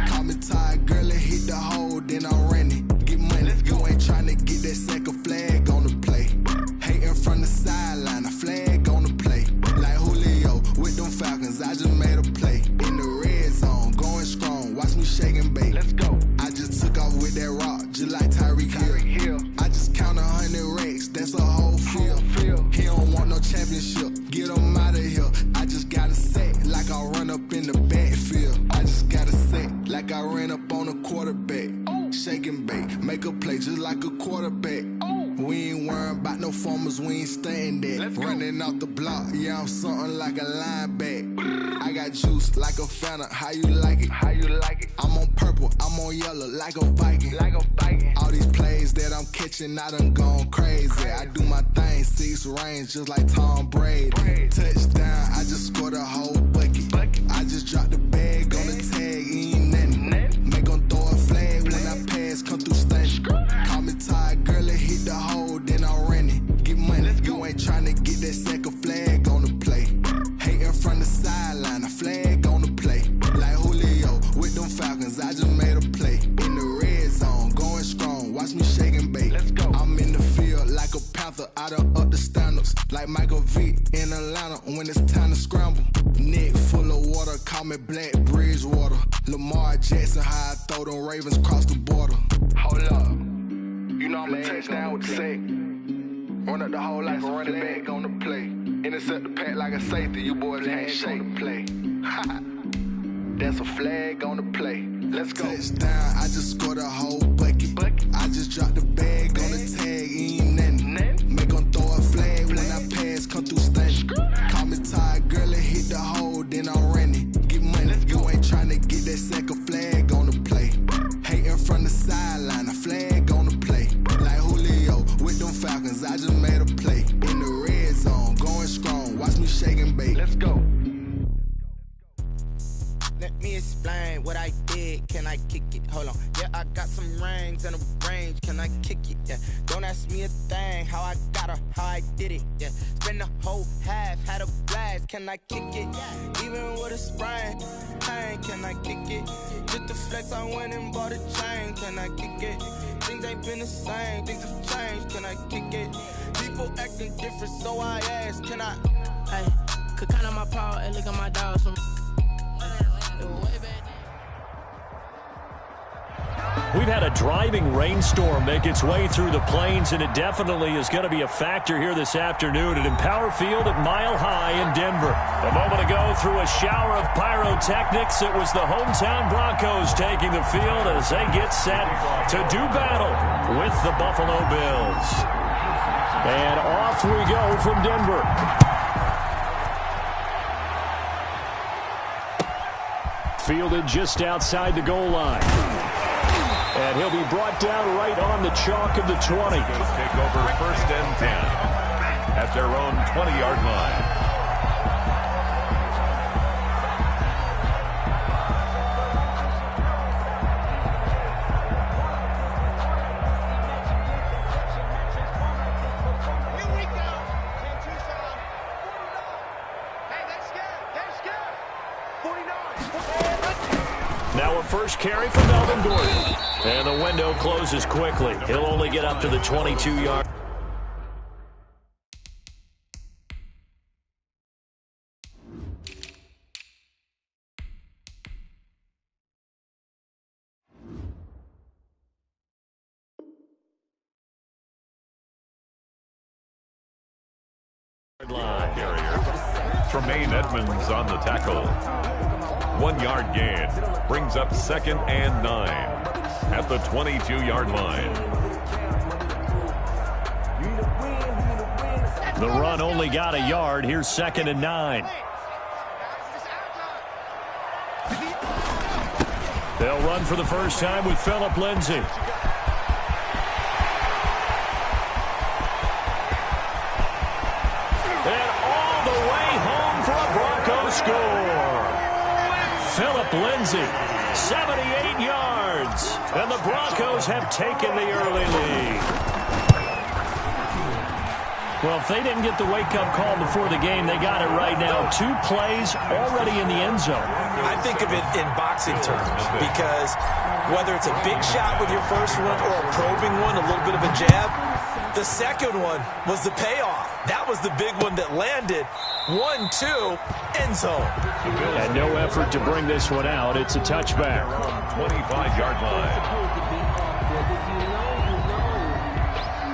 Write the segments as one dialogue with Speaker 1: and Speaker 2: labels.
Speaker 1: Call me tired, girl, and hit the hole, then I'm running. Get money, you ain't tryna get that second flag on the play. Hating from the sideline, a flag on the play. Like Julio with them Falcons, I just made a play. In the red zone, going strong, watch me shake and bake. Let's go. I just took off with that rock, just like Tyreek Hill. I just count 100 racks, that's a whole field. He don't want no championship, get him out of here. I just gotta set like I run up in the backfield. I just gotta set like I ran up on a quarterback. Shake and bake, make a play just like a quarterback. We ain't worrying about no formers, we ain't staying there. Running off the block, yeah, I'm something like a linebacker. I got juice like a Fanta, how you like it? I'm on purple, I'm on yellow like a Viking. All these plays that I'm catching, I done gone crazy. I do my thing, 6 range just like Tom Brady. Touchdown, I just scored a whole bucket. I just dropped the bag on the tag, ain't nothing. Make 'em throw a flag when I pass, come through stunning. Call me tired, girl, and hit the hole, then I'm running. Get money, you ain't tryna get that second flag on the play. Hating from the sideline, a flag on the play. Like Julio with them Falcons, I just made a play. In the red zone, going strong, watch me shake and bake. I'm in the field like a panther, I done up the standards. Like Michael Vick in Atlanta when it's time to scramble. Neck full of water, call me Black Bridgewater. Lamar Jackson, how I throw them Ravens cross the border. Hold up, you know I'm a touchdown with the sack. Run up the whole life, run it back on the play. Intercept the pack like a safety, you boys ain't shake the play. That's a flag on the play. Let's go. Touchdown, I just scored a whole bucket. I just dropped the bag on the tag, ain't nothing. Make 'em throw a flag when I pass, come through stunning. Call me tired, girl, and hit the hole, then I'm running. Get money, you ain't tryna get that second flag on the play. Hating from the sideline, a flag on the play. Like Julio with them Falcons, I just made a play. In the red zone, going strong, watch me shake and bake. Let's go.
Speaker 2: Let me explain what I did, can I kick it? Hold on, yeah, I got some rings and a range, can I kick it? Yeah, don't ask me a thing, how I got her, how I did it? Yeah, spend the whole half, had a blast, can I kick it? Even with a sprain, pain, can I kick it? Just the flex, I went and bought a chain, can I kick it? Things ain't been the same, things have changed, can I kick it? People acting different, so I ask, can I?
Speaker 3: Hey, could count on my power and look at my dogs from
Speaker 4: We've had a driving rainstorm make its way through the plains, and it definitely is going to be a factor here this afternoon at Empower Field at Mile High in Denver. A moment ago, through a shower of pyrotechnics, it was the hometown Broncos taking the field as they get set to do battle with the Buffalo Bills. And off we go from Denver. Fielded just outside the goal line. And he'll be brought down right on the chalk of the 20.
Speaker 5: Take over 1st and 10 at their own 20-yard line.
Speaker 4: Now a first carry for Melvin Gordon. And the window closes quickly. He'll only get up to the 22-yard.
Speaker 5: Tremaine Edmonds on the tackle. 1-yard gain brings up 2nd and 9 at the 22-yard line.
Speaker 4: The run only got a yard. Here's 2nd and 9. They'll run for the first time with Phillip Lindsay. Score. Phillip Lindsay, 78 yards. And the Broncos have taken the early lead. Well, if they didn't get the wake-up call before the game, they got it right now. 2 plays already in the end zone.
Speaker 6: I think of it in boxing terms because whether it's a big shot with your first one or a probing one, a little bit of a jab, the second one was the payoff. That was the big one that landed. 1-2, end zone.
Speaker 4: And no effort to bring this one out. It's a touchback.
Speaker 5: 25-yard line.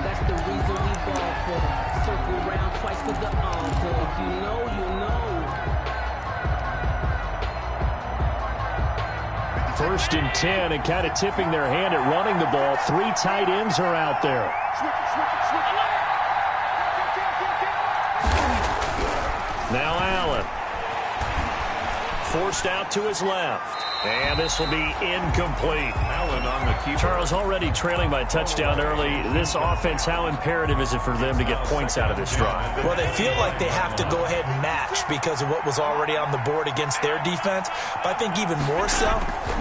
Speaker 3: That's the reason we ball for. Circle round twice for the encore. If you know, you know.
Speaker 4: First and 10, and kind of tipping their hand at running the ball. 3 tight ends are out there. Now Allen. Forced out to his left. And this will be incomplete.
Speaker 5: Allen on the keeper.
Speaker 4: Charles, already trailing by a touchdown early. This offense, how imperative is it for them to get points out of this drive?
Speaker 6: Well, they feel like they have to go ahead and match because of what was already on the board against their defense. But I think even more so,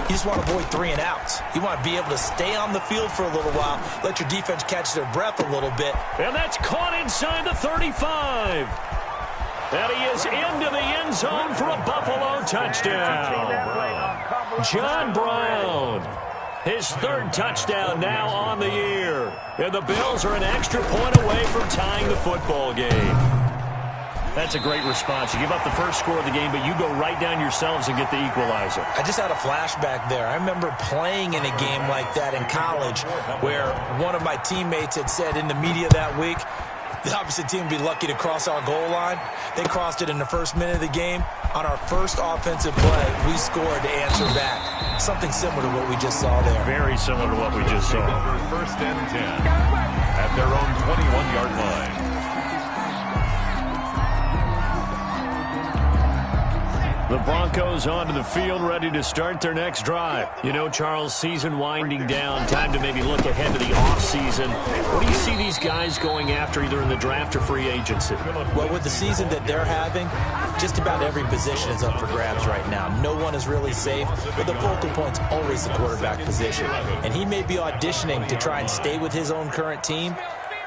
Speaker 6: you just want to avoid 3 and outs. You want to be able to stay on the field for a little while, let your defense catch their breath a little bit.
Speaker 4: And that's caught inside the 35. And he is into the end zone for a Buffalo touchdown. John Brown, his 3rd touchdown now on the year. And the Bills are an extra point away from tying the football game. That's a great response. You give up the first score of the game, but you go right down yourselves and get the equalizer.
Speaker 6: I just had a flashback there. I remember playing in a game like that in college where one of my teammates had said in the media that week, the opposite team would be lucky to cross our goal line. They crossed it in the first minute of the game. On our first offensive play, we scored to answer back. Something similar to what we just saw there.
Speaker 4: Very similar to what we just saw.
Speaker 5: First and 10 at their own 21-yard line.
Speaker 4: The Broncos onto the field, ready to start their next drive. You know, Charles, season winding down, time to maybe look ahead to the offseason. What do you see these guys going after either in the draft or free agency?
Speaker 6: Well, with the season that they're having, just about every position is up for grabs right now. No one is really safe, but the focal point's always the quarterback position. And he may be auditioning to try and stay with his own current team.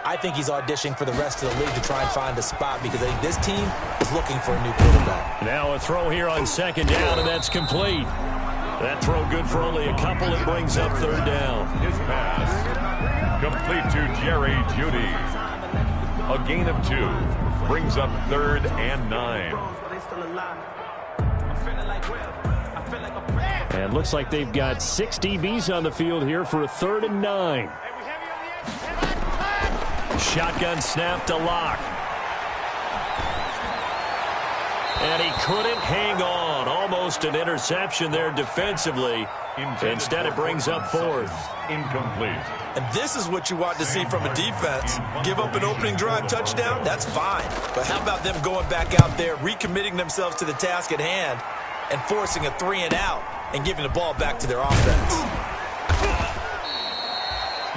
Speaker 6: I think he's auditioning for the rest of the league to try and find a spot because I think this team is looking for a new quarterback.
Speaker 4: Now a throw here on 2nd down, and that's complete. That throw good for only a couple. It brings up 3rd down.
Speaker 5: His pass complete to Jerry Jeudy. A gain of 2 brings up 3rd and 9.
Speaker 4: And looks like they've got 6 DBs on the field here for a 3rd and 9. Shotgun snap to Locke. And he couldn't hang on. Almost an interception there defensively. Instead, it brings up 4th.
Speaker 5: Incomplete.
Speaker 6: And this is what you want to see from a defense. Give up an opening drive touchdown, that's fine. But how about them going back out there, recommitting themselves to the task at hand, and forcing a 3 and out and giving the ball back to their offense?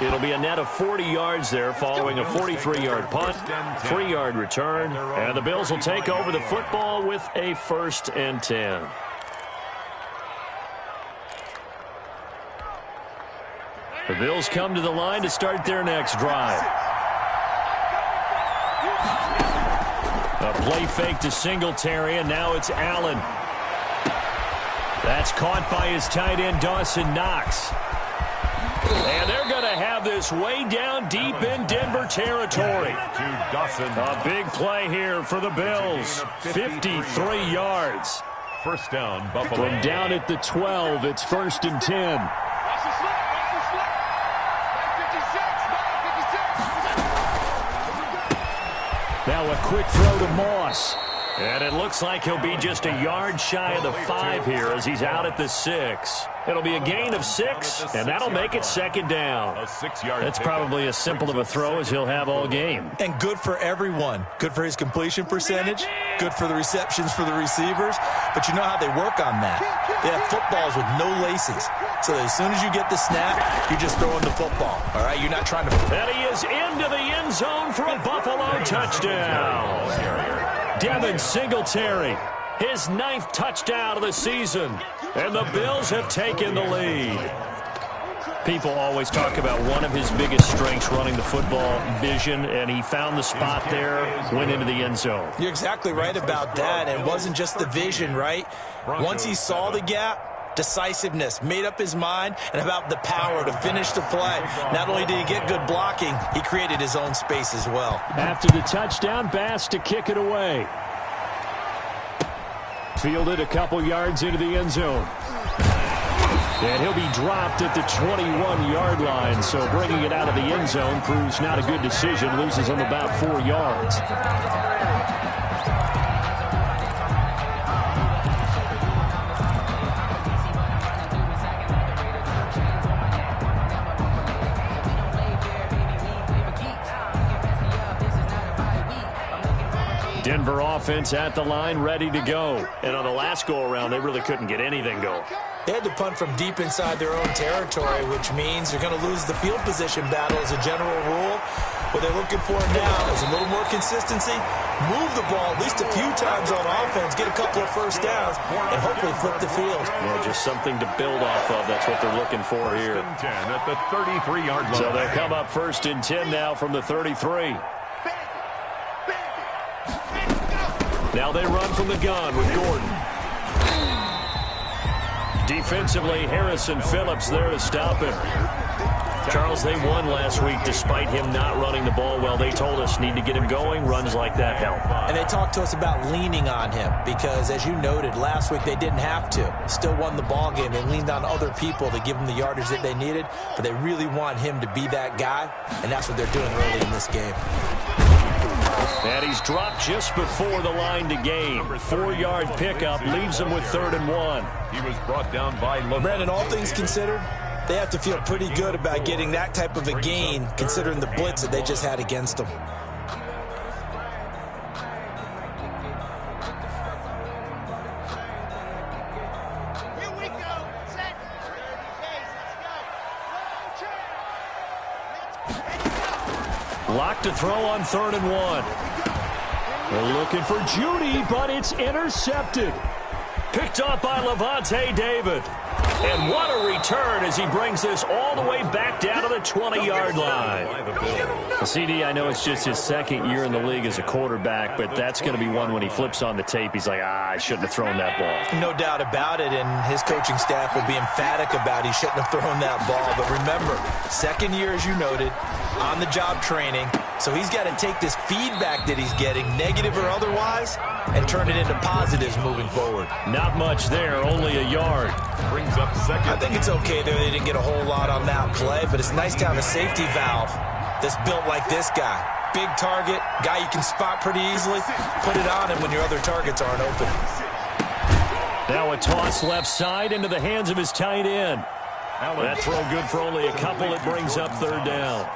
Speaker 4: It'll be a net of 40 yards there following a 43-yard punt, 3-yard return, and the Bills will take over the football with a 1st and 10. The Bills come to the line to start their next drive. A play fake to Singletary, and now it's Allen. That's caught by his tight end, Dawson Knox. And they're going to have this way down deep in Denver territory. A big play here for the Bills. 53 yards.
Speaker 5: First down, Buffalo.
Speaker 4: From down at the 12, it's 1st and 10. Now a quick throw to Moss. And it looks like he'll be just a yard shy of the 5 here as he's out at the 6. It'll be a gain of 6, and that'll make it 2nd down. That's probably as simple of a throw as he'll have all game.
Speaker 6: And good for everyone. Good for his completion percentage. Good for the receptions for the receivers. But you know how they work on that. They have footballs with no laces. So as soon as you get the snap, you're just throwing the football. All right, you're not trying to...
Speaker 4: And he is into the end zone for a Buffalo touchdown. Devin Singletary, his 9th touchdown of the season. And the Bills have taken the lead. People always talk about one of his biggest strengths running the football, vision, and he found the spot there, went into the end zone.
Speaker 6: You're exactly right about that. It wasn't just the vision, right? Once he saw the gap, decisiveness, made up his mind, and about the power to finish the play. Not only did he get good blocking, he created his own space as well.
Speaker 4: After the touchdown, Bass to kick it away. Fielded a couple yards into the end zone. And he'll be dropped at the 21-yard line, so bringing it out of the end zone proves not a good decision, loses him about 4 yards. Denver offense at the line, ready to go. And on the last go-around, they really couldn't get anything going.
Speaker 6: They had to punt from deep inside their own territory, which means you're going to lose the field position battle as a general rule. What they're looking for now is a little more consistency, move the ball at least a few times on offense, get a couple of first downs, and hopefully flip the field.
Speaker 4: Yeah, just something to build off of. That's what they're looking for here.
Speaker 5: First and 10 at the 33-yard line.
Speaker 4: So they'll come up first and 10 now from the 33. Now they run from the gun with Gordon. Defensively, Harrison Phillips there to stop him. Charles, they won last week despite him not running the ball well. They told us need to get him going. Runs like that help.
Speaker 6: And they talked to us about leaning on him because, as you noted, last week they didn't have to. Still won the ball game. They leaned on other people to give them the yardage that they needed, but they really want him to be that guy, and that's what they're doing early in this game.
Speaker 4: And he's dropped just before the line to gain. 4-yard pickup leaves him with 3rd and 1.
Speaker 5: He was brought down by
Speaker 6: Brandon, all things considered, they have to feel pretty good about getting that type of a gain considering the blitz that they just had against them.
Speaker 7: Here we go. Set. Let's go.
Speaker 4: Locked to throw on 3rd and 1. They're looking for Judy, but it's intercepted. Picked up by Levante David. And what a return as he brings this all the way back down to the 20-yard line. CD, I know it's just his 2nd year in the league as a quarterback, but that's going to be one when he flips on the tape. He's like, I shouldn't have thrown that ball.
Speaker 6: No doubt about it, and his coaching staff will be emphatic about he shouldn't have thrown that ball. But remember, 2nd year, as you noted, on-the-job training. So he's got to take this feedback that he's getting, negative or otherwise, and turn it into positives moving forward.
Speaker 4: Not much there, only a yard.
Speaker 5: Brings up 2nd.
Speaker 6: I think it's okay there. They didn't get a whole lot on that play, but it's nice to have a safety valve that's built like this guy. Big target, guy you can spot pretty easily. Put it on him when your other targets aren't open.
Speaker 4: Now a toss left side into the hands of his tight end. That throw good for only a couple. It brings up 3rd down.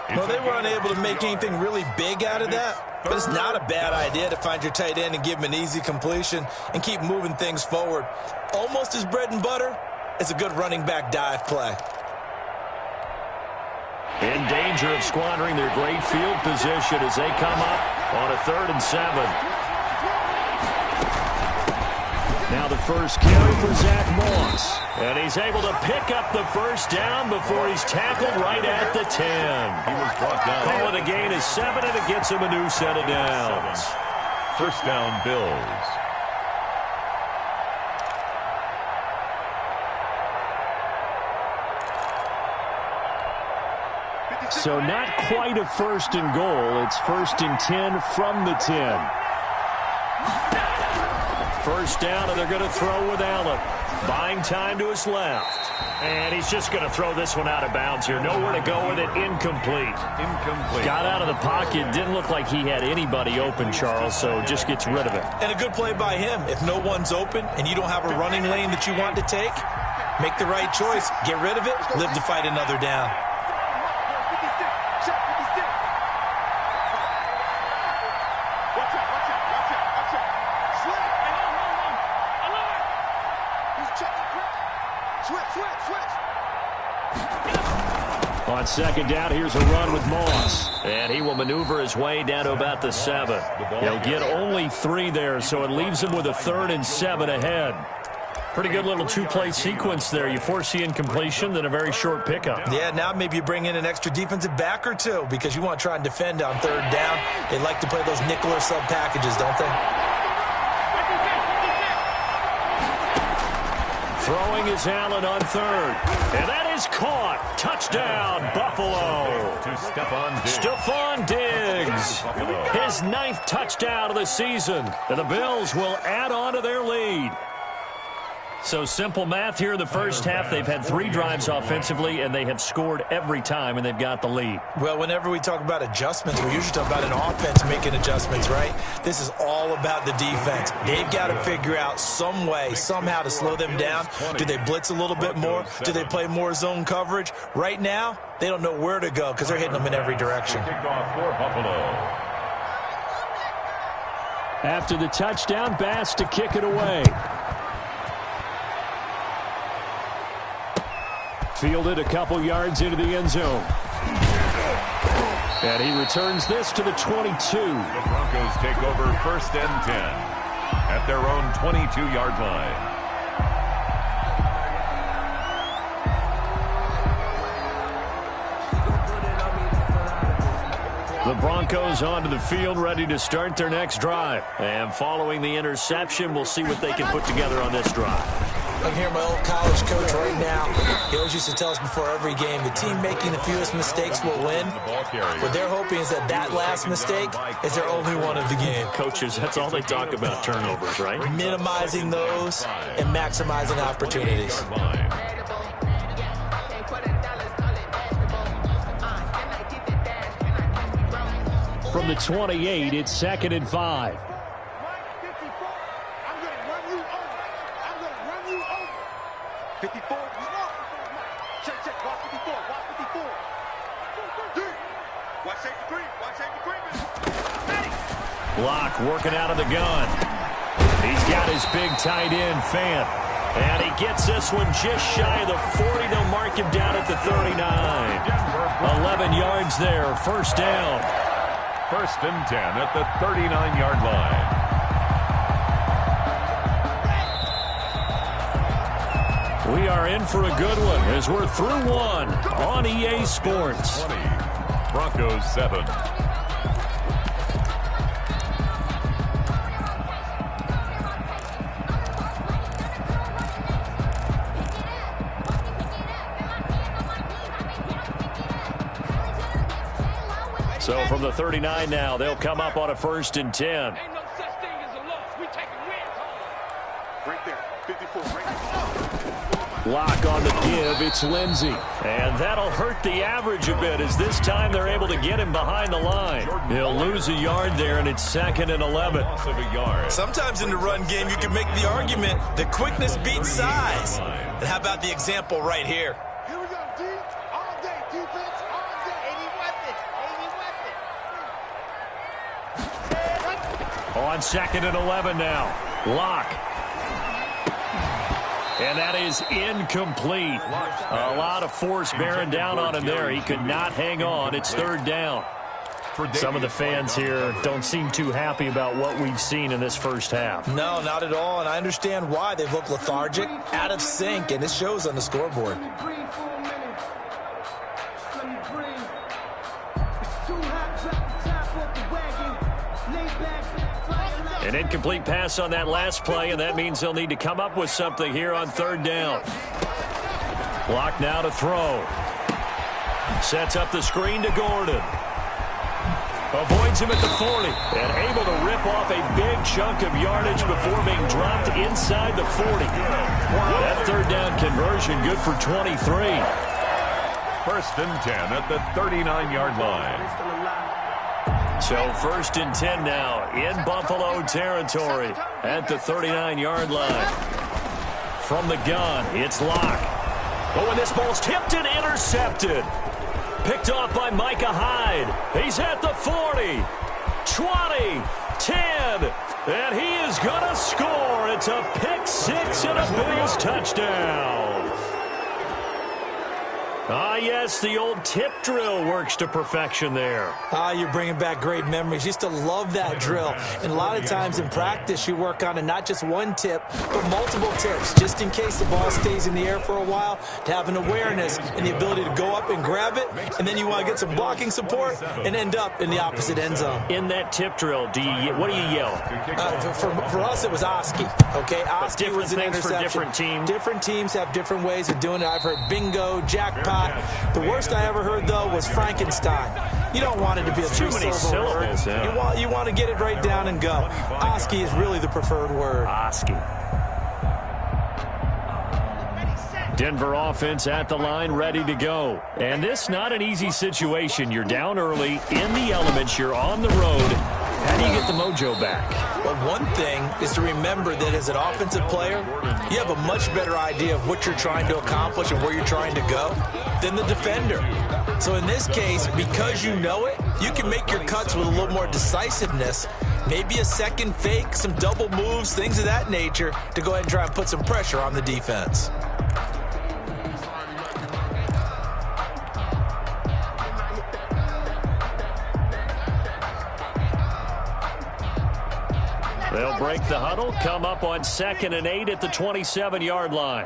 Speaker 6: Well, they were unable to make anything really big out of that, but it's not a bad idea to find your tight end and give him an easy completion and keep moving things forward. Almost as bread and butter as a good running back dive play.
Speaker 4: In danger of squandering their great field position as they come up on a 3rd and 7. Now the first carry for Zach Moss. And he's able to pick up the first down before he's tackled right at the 10.
Speaker 5: He was brought down.
Speaker 4: Calling the gain is 7, and it gets him a new set of downs.
Speaker 5: First down, Bills.
Speaker 4: So not quite a 1st and goal. It's 1st and 10 from the 10. First down, and they're going to throw with Allen. Buying time to his left. And he's just going to throw this one out of bounds here. Nowhere to go with it. Incomplete. Got out of the pocket. Didn't look like he had anybody open, Charles, so just gets rid of it.
Speaker 6: And a good play by him. If no one's open and you don't have a running lane that you want to take, make the right choice. Get rid of it. Live to fight another down.
Speaker 4: On 2nd down, here's a run with Moss. And he will maneuver his way down to about the 7. He'll get only 3 there, so it leaves him with a 3rd and 7 ahead. Pretty good little two-play sequence there. You force the incompletion, then a very short pickup.
Speaker 6: Yeah, now maybe you bring in an extra defensive back or two because you want to try and defend on third down. They like to play those nickel or sub packages, don't they?
Speaker 4: Throwing is Allen on third. And that is caught. Touchdown, Buffalo.
Speaker 5: To Stephon Diggs.
Speaker 4: Diggs. His 9th touchdown of the season. And the Bills will add on to their lead. So simple math here in the first half. They've had 3 drives offensively, and they have scored every time, and they've got the lead.
Speaker 6: Well, whenever we talk about adjustments, we usually talk about an offense making adjustments, right? This is all about the defense. They've got to figure out some way, somehow to slow them down. Do they blitz a little bit more? Do they play more zone coverage? Right now, they don't know where to go because they're hitting them in every direction.
Speaker 4: After the touchdown, Bass to kick it away. Fielded a couple yards into the end zone. And he returns this to the 22.
Speaker 5: The Broncos take over 1st and 10 at their own 22-yard line.
Speaker 4: The Broncos onto the field, ready to start their next drive. And following the interception, we'll see what they can put together on this drive.
Speaker 6: I can hear my old college coach right now. He always used to tell us before every game, the team making the fewest mistakes will win. What they're hoping is that that last mistake is their only one of the game.
Speaker 4: Coaches, that's all they talk about, turnovers, right?
Speaker 6: Minimizing those and maximizing opportunities.
Speaker 4: From the 28, it's 2nd and 5. Block working out of the gun. He's got his big tight end, Fant. And he gets this one just shy of the 40. They'll mark him down at the 39. 11 yards there, 1st down.
Speaker 5: 1st and 10 at the 39-yard line.
Speaker 4: We are in for a good one as we're through one on EA Sports.
Speaker 5: 20, Broncos 7.
Speaker 4: So from the 39 now, they'll come up on a 1st and 10.
Speaker 7: Ain't no such thing as a loss. We taking wins home. Right there, 54, right there.
Speaker 4: Lock on the give, it's Lindsey. And that'll hurt the average a bit as this time they're able to get him behind the line. He'll lose a yard there, and it's 2nd and 11.
Speaker 6: Sometimes in the run game, you can make the argument that quickness beats size. And how about the example right here?
Speaker 7: Here we go, D. All day, defense, all day. 80 weapons, 80 weapons.
Speaker 4: On 2nd and 11 now. Lock. And that is incomplete. A lot of force bearing down on him there. He could not hang on. It's 3rd down. Some of the fans here don't seem too happy about what we've seen in this first half.
Speaker 6: No, not at all, and I understand why. They've looked lethargic, out of sync, and it shows on the scoreboard.
Speaker 4: An incomplete pass on that last play, and that means they'll need to come up with something here on 3rd down. Block now to throw. Sets up the screen to Gordon. Avoids him at the 40 and able to rip off a big chunk of yardage before being dropped inside the 40. That 3rd down conversion good for 23.
Speaker 5: 1st and 10 at the 39-yard line.
Speaker 4: So 1st and 10 now in Buffalo territory at the 39-yard line. From the gun, it's Locke. Oh, and this ball's tipped and intercepted. Picked off by Micah Hyde. He's at the 40, 20, 10, and he is going to score. It's a pick six and a Bills touchdown. Ah, yes, the old tip drill works to perfection there.
Speaker 6: Ah, you're bringing back great memories. Used to love that drill. And a lot of times in practice, you work on it, not just one tip, but multiple tips, just in case the ball stays in the air for a while, to have an awareness and the ability to go up and grab it, and then you want to get some blocking support and end up in the opposite end zone.
Speaker 4: In that tip drill, what do you yell?
Speaker 6: For us, it was Oski. Okay, Oski was an interception.
Speaker 4: For different teams.
Speaker 6: Different teams have different ways of doing it. I've heard bingo, jackpot. The worst I ever heard, though, was Frankenstein. You don't want it to be a three-syllable word. Yeah. You want to get it right down and go. Oski is really the preferred word.
Speaker 4: Oski. Denver offense at the line, ready to go. And this not an easy situation. You're down early, in the elements, you're on the road. How do you get the mojo back?
Speaker 6: Well, one thing is to remember that as an offensive player, you have a much better idea of what you're trying to accomplish and where you're trying to go than the defender. So in this case, because you know it, you can make your cuts with a little more decisiveness, maybe a second fake, some double moves, things of that nature, to go ahead and try and put some pressure on the defense.
Speaker 4: They'll break the huddle, come up on 2nd and 8 at the 27-yard line.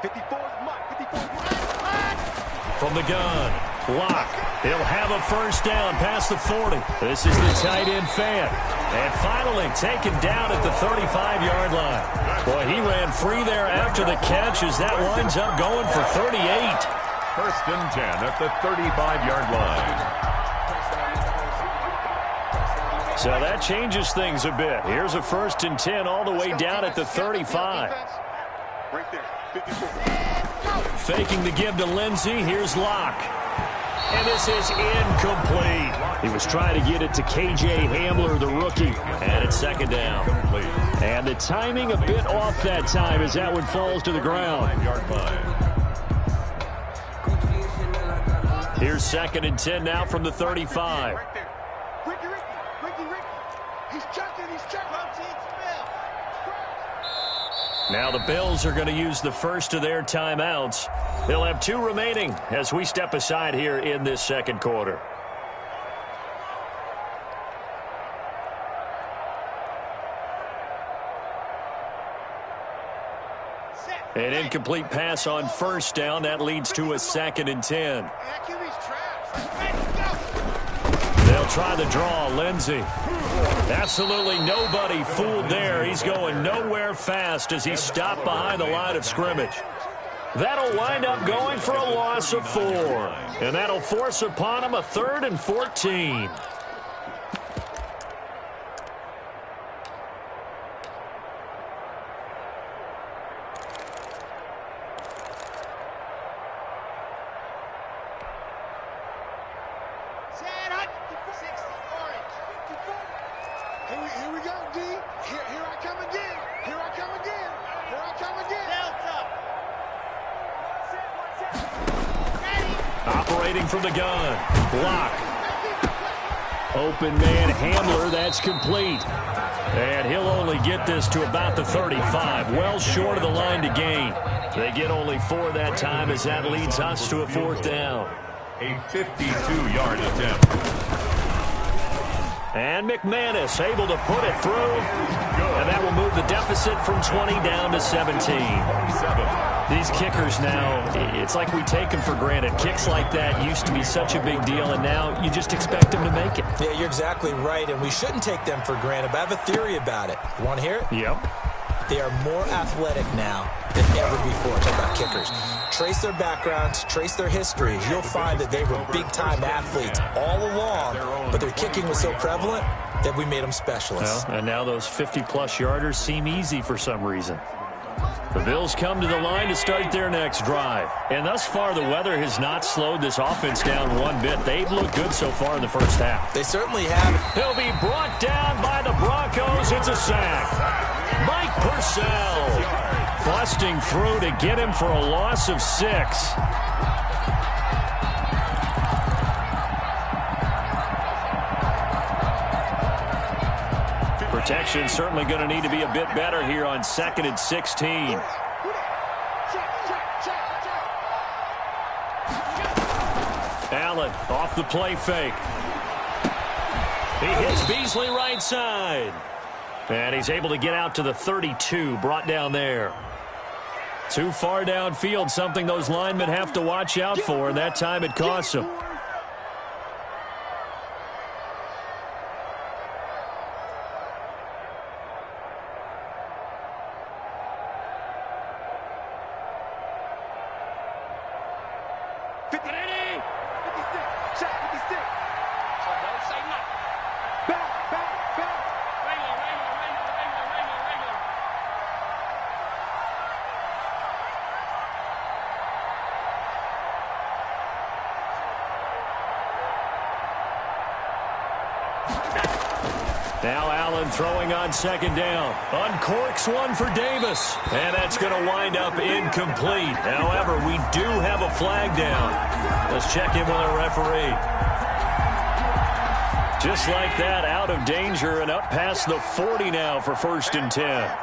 Speaker 7: 54.
Speaker 4: From the gun, Locke. He'll have a first down past the 40. This is the tight end fan. And finally taken down at the 35-yard line. Boy, he ran free there after the catch as that winds up going for 38.
Speaker 5: 1st and 10 at the 35-yard line.
Speaker 4: So that changes things a bit. Here's a 1st and 10 all the way down at the 35.
Speaker 7: Right there, 54.
Speaker 4: Faking the give to Lindsey. Here's Locke. And this is incomplete. He was trying to get it to K.J. Hamler, the rookie. And it's 2nd down. And the timing a bit off that time as that one falls to the ground. Here's 2nd and 10 now from the 35.
Speaker 7: Right there. Ricky. He's checking.
Speaker 4: Now the Bills are going to use the first of their timeouts. They'll have 2 remaining as we step aside here in this 2nd quarter. An incomplete pass on 1st down. That leads to a 2nd and 10. They'll try the draw. Lindsey. Absolutely nobody fooled there. He's going nowhere fast as he's stopped behind the line of scrimmage. That'll wind up going for a loss of 4. And that'll force upon him a 3rd and 14.
Speaker 7: Here we go, D. Here I come again. Here I come again. Delta.
Speaker 4: Operating from the gun. Block. Open man Hamler. That's complete. And he'll only get this to about the 35. Well short of the line to gain. They get only 4 that time as that leads us to a 4th down.
Speaker 5: A 52-yard attempt.
Speaker 4: And McManus able to put it through. And that will move the deficit from 20 down to 17. These kickers now, it's like we take them for granted. Kicks like that used to be such a big deal, and now you just expect them to make it.
Speaker 6: Yeah, you're exactly right, and we shouldn't take them for granted. But I have a theory about it. You want to hear it?
Speaker 4: Yep.
Speaker 6: They are more athletic now than ever before. Talk about kickers. Trace their backgrounds, trace their histories. You'll find that they were big-time athletes all along, but their kicking was so prevalent that we made them specialists.
Speaker 4: Well, and now those 50-plus yarders seem easy for some reason. The Bills come to the line to start their next drive. And thus far, the weather has not slowed this offense down one bit. They've looked good so far in the first half.
Speaker 6: They certainly have.
Speaker 4: He'll be brought down by the Broncos. It's a sack. Mike Purcell busting through to get him for a loss of 6. Protection certainly going to need to be a bit better here on 2nd and 16. Allen off the play fake. He hits Beasley right side. And he's able to get out to the 32, brought down there. Too far downfield, something those linemen have to watch out for, and that time it costs them. Now Allen throwing on second down. Uncorks one for Davis. And that's going to wind up incomplete. However, we do have a flag down. Let's check in with our referee. Just like that, out of danger and up past the 40 now for 1st and 10.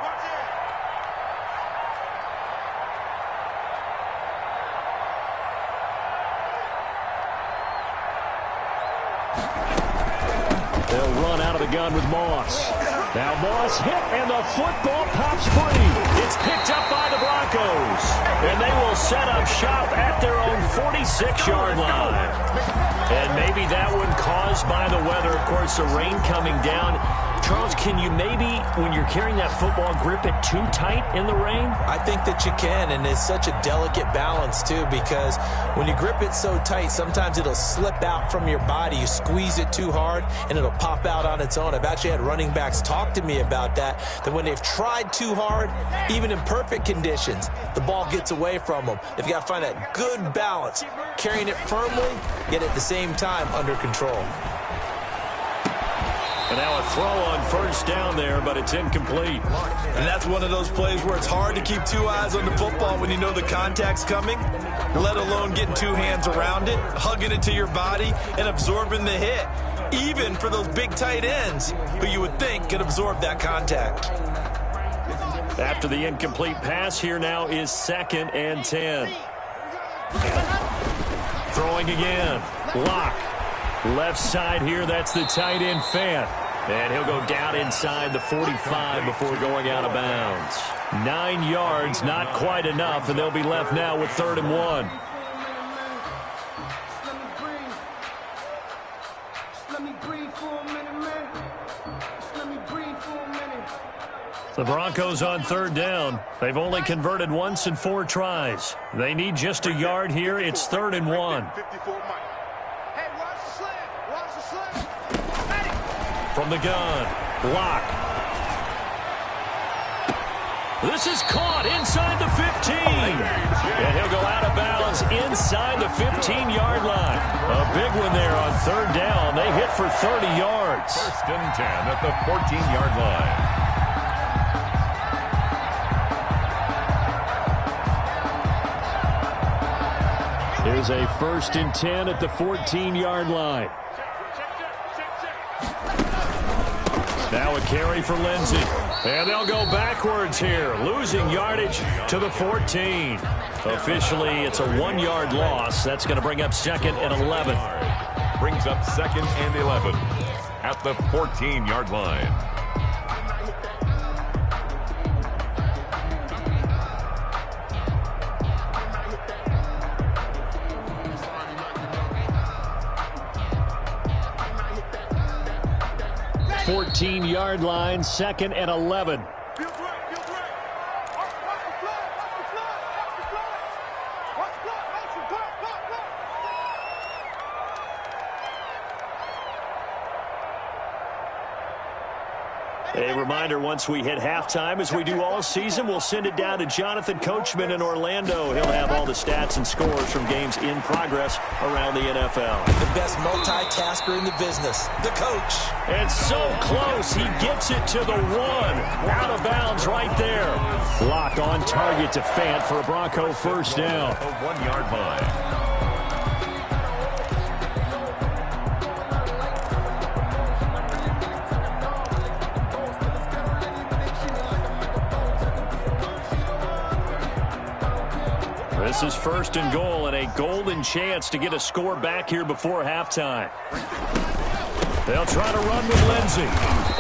Speaker 4: Gun with Moss. Now Moss hit, and the football pops free. It's picked up by the Broncos. And they will set up shop at their own 46-yard line. And maybe that one caused by the weather. Of course, the rain coming down. Charles, can you maybe, when you're carrying that football, grip it too tight in the rain?
Speaker 6: I think that you can, and it's such a delicate balance, too, because when you grip it so tight, sometimes it'll slip out from your body. You squeeze it too hard, and it'll pop out on its own. I've actually had running backs talk to me about that when they've tried too hard, even in perfect conditions, the ball gets away from them. They've got to find that good balance, carrying it firmly, yet at the same time under control.
Speaker 4: And now a throw on 1st down there, but it's incomplete.
Speaker 6: And that's one of those plays where it's hard to keep two eyes on the football when you know the contact's coming, let alone getting two hands around it, hugging it to your body, and absorbing the hit, even for those big tight ends who you would think could absorb that contact.
Speaker 4: After the incomplete pass, here now is 2nd and 10. Throwing again. Lock. Left side here, that's the tight end Fant. And he'll go down inside the 45 before going out of bounds. 9 yards, not quite enough, and they'll be left now with 3rd and 1. The Broncos on 3rd down. They've only converted once in 4 tries. They need just a yard here. It's 3rd and 1. From the gun, Lock. This is caught inside the 15. And he'll go out of bounds inside the 15-yard line. A big one there on 3rd down. They hit for 30 yards.
Speaker 5: 1st and 10 at the 14-yard line.
Speaker 4: Here's a 1st and 10 at the 14-yard line. Now a carry for Lindsey. And they'll go backwards here, losing yardage to the 14. Officially, it's a 1-yard loss. That's going to bring up 2nd and 11.
Speaker 5: Brings up 2nd and 11 at the 14-yard line.
Speaker 4: Yard line, 2nd and 11. A reminder, once we hit halftime, as we do all season, we'll send it down to Jonathan Coachman in Orlando. He'll have all the stats and scores from games in progress around the NFL.
Speaker 6: The best multitasker in the business, the coach.
Speaker 4: And so close, he gets it to the 1. Out of bounds right there. Lock on target to Fant for a Bronco 1st down.
Speaker 5: A 1-yard line.
Speaker 4: This is 1st and goal and a golden chance to get a score back here before halftime. They'll try to run with Lindsey.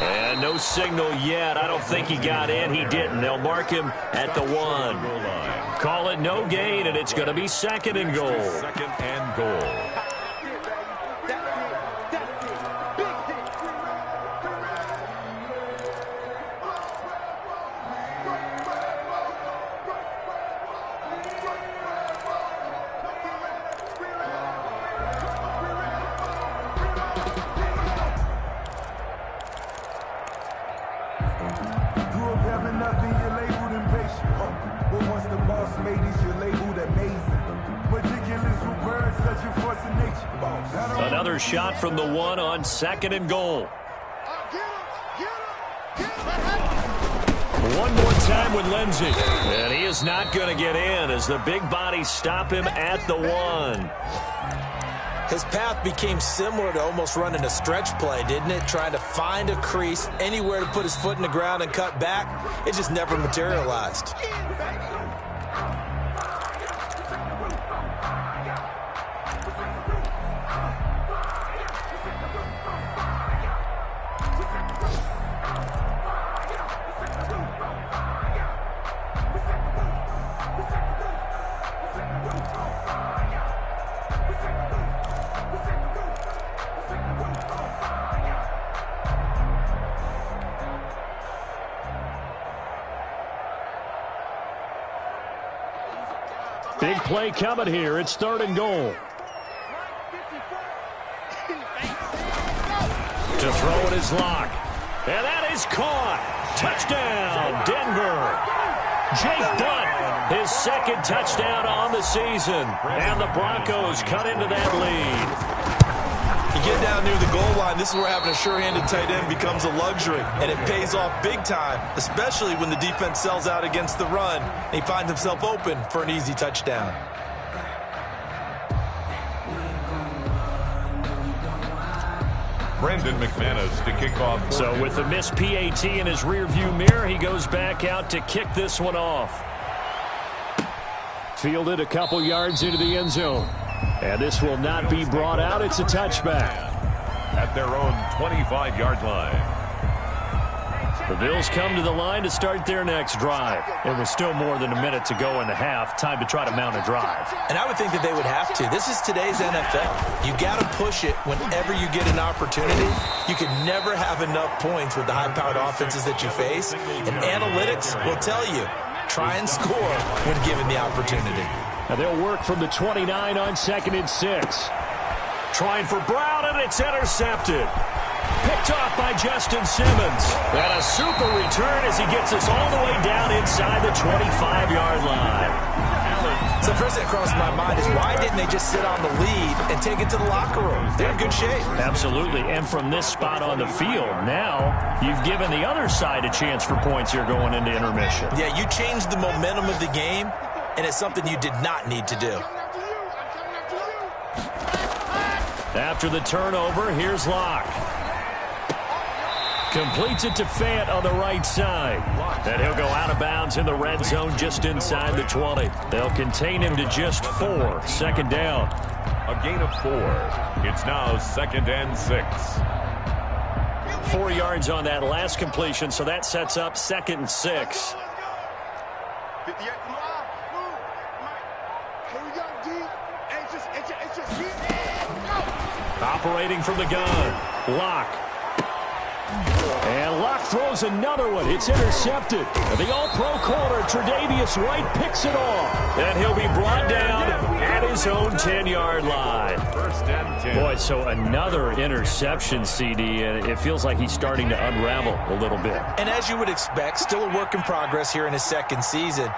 Speaker 4: And no signal yet. I don't think he got in. He didn't. They'll mark him at the 1. Call it no gain, and it's going to be 2nd and goal.
Speaker 5: 2nd and goal.
Speaker 4: Another shot from the 1 on 2nd and goal. One more time with Lindsey. And he is not going to get in as the big bodies stop him at the 1.
Speaker 6: His path became similar to almost running a stretch play, didn't it? Trying to find a crease, anywhere to put his foot in the ground and cut back. It just never materialized.
Speaker 4: Big play coming here. It's 3rd and goal. To throw it is Locke. And that is caught. Touchdown, Denver. Jake Dutt, his 2nd touchdown on the season. And the Broncos cut into that lead.
Speaker 8: You get down near the goal line, this is where having a sure-handed tight end becomes a luxury, and it pays off big time, especially when the defense sells out against the run, and he finds himself open for an easy touchdown.
Speaker 5: Brendan McManus to kick off.
Speaker 4: So with the missed PAT in his rearview mirror, he goes back out to kick this one off. Fielded a couple yards into the end zone. And this will not be brought out. It's a touchback.
Speaker 5: At their own 25-yard line.
Speaker 4: The Bills come to the line to start their next drive. It was still more than a minute to go in the half. Time to try to mount a drive.
Speaker 6: And I would think that they would have to. This is today's NFL. You got to push it whenever you get an opportunity. You can never have enough points with the high-powered offenses that you face. And analytics will tell you, try and score when given the opportunity.
Speaker 4: And they'll work from the 29 on 2nd and 6. Trying for Brown, and it's intercepted. Picked off by Justin Simmons. And a super return as he gets us all the way down inside the 25-yard line.
Speaker 6: So first thing that crossed my mind is why didn't they just sit on the lead and take it to the locker room? They're in good shape.
Speaker 4: Absolutely. And from this spot on the field, now you've given the other side a chance for points here going into intermission.
Speaker 6: Yeah, you changed the momentum of the game, and it's something you did not need to do.
Speaker 4: After the turnover, here's Locke. Completes it to Fant on the right side. And he'll go out of bounds in the red zone just inside the 20. They'll contain him to just 4. 2nd down.
Speaker 5: A gain of 4. It's now 2nd and 6.
Speaker 4: 4 yards on that last completion, so that sets up 2nd and 6. Operating from the gun, Locke. And Locke throws another one. It's intercepted. The all-pro corner, Tre'Davious White, picks it off. And he'll be brought down at his own 10-yard line.
Speaker 5: 1st and 10.
Speaker 4: Boy, so another interception, CD, and it feels like he's starting to unravel a little bit.
Speaker 6: And as you would expect, still a work in progress here in his 2nd season.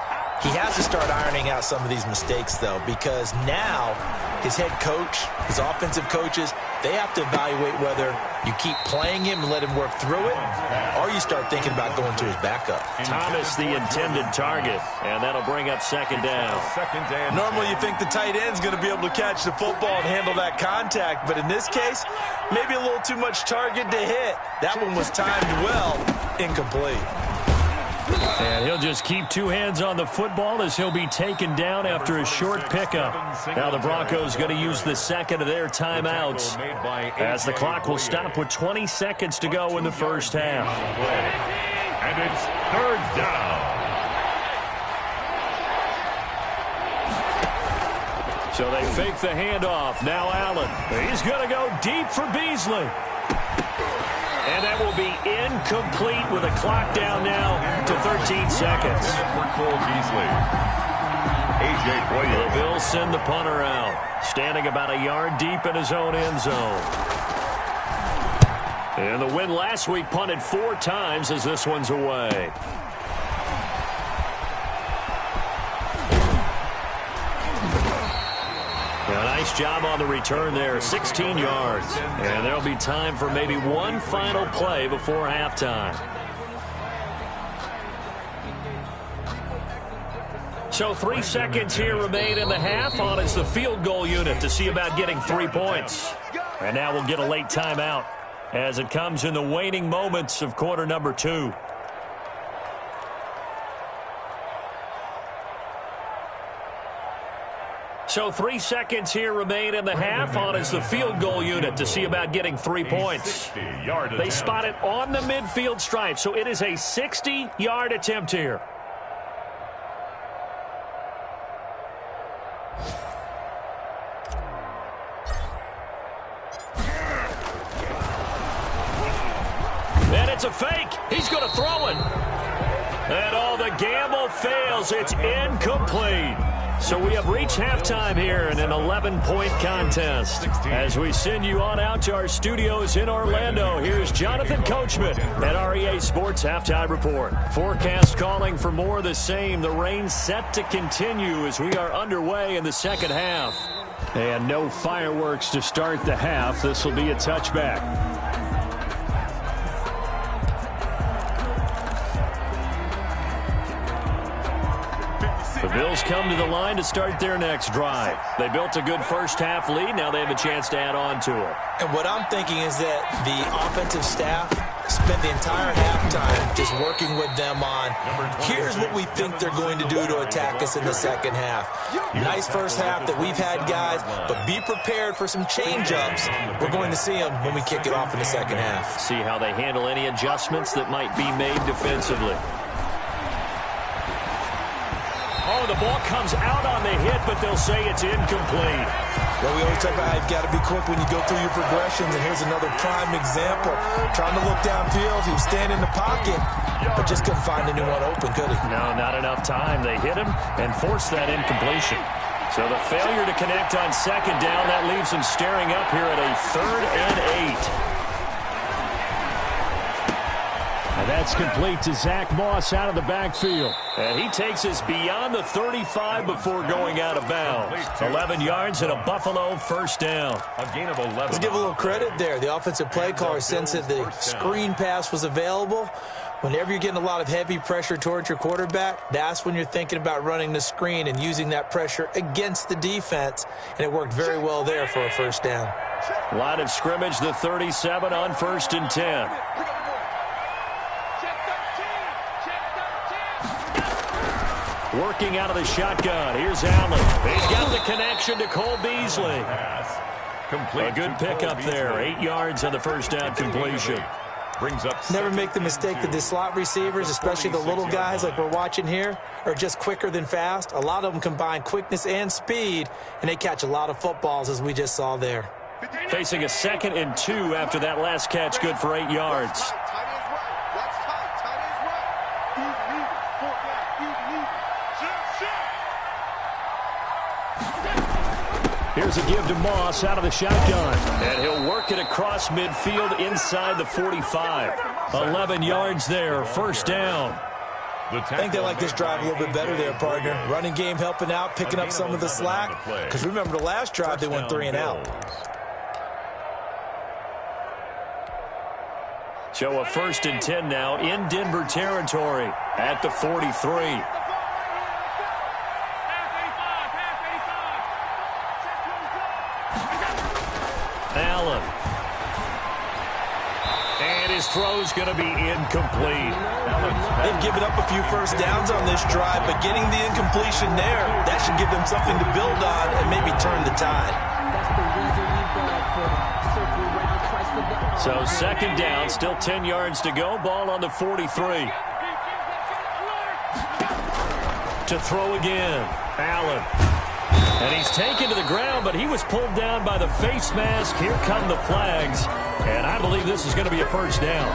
Speaker 6: He has to start ironing out some of these mistakes, though, because now his head coach, his offensive coaches, they have to evaluate whether you keep playing him and let him work through it, or you start thinking about going to his backup.
Speaker 4: Thomas, the intended target, and that'll bring up 2nd down.
Speaker 5: 2nd and
Speaker 8: Normally you think the tight end's going to be able to catch the football and handle that contact, but in this case, maybe a little too much target to hit. That one was timed well, incomplete.
Speaker 4: And he'll just keep two hands on the football as he'll be taken down after a short pickup. Now the Broncos going to use the second of their timeouts as the clock will stop with 20 seconds to go in the first half.
Speaker 5: And it's third down.
Speaker 4: So they fake the handoff. Now Allen. He's going to go deep for Beasley. And that will be incomplete with a clock down now to 13 seconds. The Bills send the punter out, standing about a yard deep in his own end zone. And the win last week punted 4 times as this one's away. A nice job on the return there, 16 yards. And there'll be time for maybe one final play before halftime. So 3 seconds here remain in the half. On is the field goal unit to see about getting 3 points. And now we'll get a late timeout as it comes in the waning moments of quarter number 2. So 3 seconds here remain in the half. On is the field goal unit to see about getting 3 points. They spot it on the midfield stripe, so it is a 60-yard attempt here. And it's a fake. He's going to throw it. And all the gamble fails. It's incomplete. So we have reached halftime here in an 11-point contest. As we send you on out to our studios in Orlando, here's Jonathan Coachman at REA Sports Halftime Report. Forecast calling for more of the same. The rain set to continue as we are underway in the second half. And no fireworks to start the half. This will be a touchback. The Bills come to the line to start their next drive. They built a good first-half lead. Now they have a chance to add on to it.
Speaker 6: And what I'm thinking is that the offensive staff spent the entire halftime just working with them on, here's what we think they're going to do to attack us in the second half. Nice first half that we've had, guys, but be prepared for some change-ups. We're going to see them when we kick it off in the second half.
Speaker 4: See how they handle any adjustments that might be made defensively. Oh, the ball comes out on the hit, but they'll say it's incomplete.
Speaker 6: Well, we always talk about how you've got to be quick when you go through your progressions, and here's another prime example. Trying to look downfield, he was standing in the pocket, but just couldn't find anyone open, could he?
Speaker 4: No, not enough time. They hit him and forced that incompletion. So the failure to connect on second down, that leaves him staring up here at a 3rd and 8. And that's complete to Zach Moss out of the backfield. And he takes us beyond the 35 before going out of bounds. 11 yards and a Buffalo first down.
Speaker 5: A gain of 11.
Speaker 6: Let's give a little credit there. The offensive play caller sensed that the screen pass was available. Whenever you're getting a lot of heavy pressure towards your quarterback, that's when you're thinking about running the screen and using that pressure against the defense. And it worked very well there for a first down.
Speaker 4: Line of scrimmage, the 37 on 1st and 10. Working out of the shotgun. Here's Allen. He's got the connection to Cole Beasley. A good pickup there. 8 yards on the first down completion.
Speaker 5: Brings up.
Speaker 6: Never make the mistake that the slot receivers, especially the little guys like we're watching here, are just quicker than fast. A lot of them combine quickness and speed, and they catch a lot of footballs, as we just saw there.
Speaker 4: Facing a 2nd and 2 after that last catch, good for 8 yards. Here's a give to Moss out of the shotgun. And he'll work it across midfield inside the 45. 11 yards there, first down.
Speaker 6: I think they like this drive a little bit better there, partner. Running game helping out, picking up some of the slack. Because remember, the last drive they went 3 and out.
Speaker 4: So a 1st and 10 now in Denver territory at the 43. Allen. And his his throw's going to be incomplete.
Speaker 8: They've given up a few first downs on this drive, but getting the incompletion there, that should give them something to build on and maybe turn the tide.
Speaker 4: So second down, still 10 yards to go. Ball on the 43. To throw again, Allen. And he's taken to the ground, but he was pulled down by the face mask. Here come the flags. And I believe this is going to be a first down.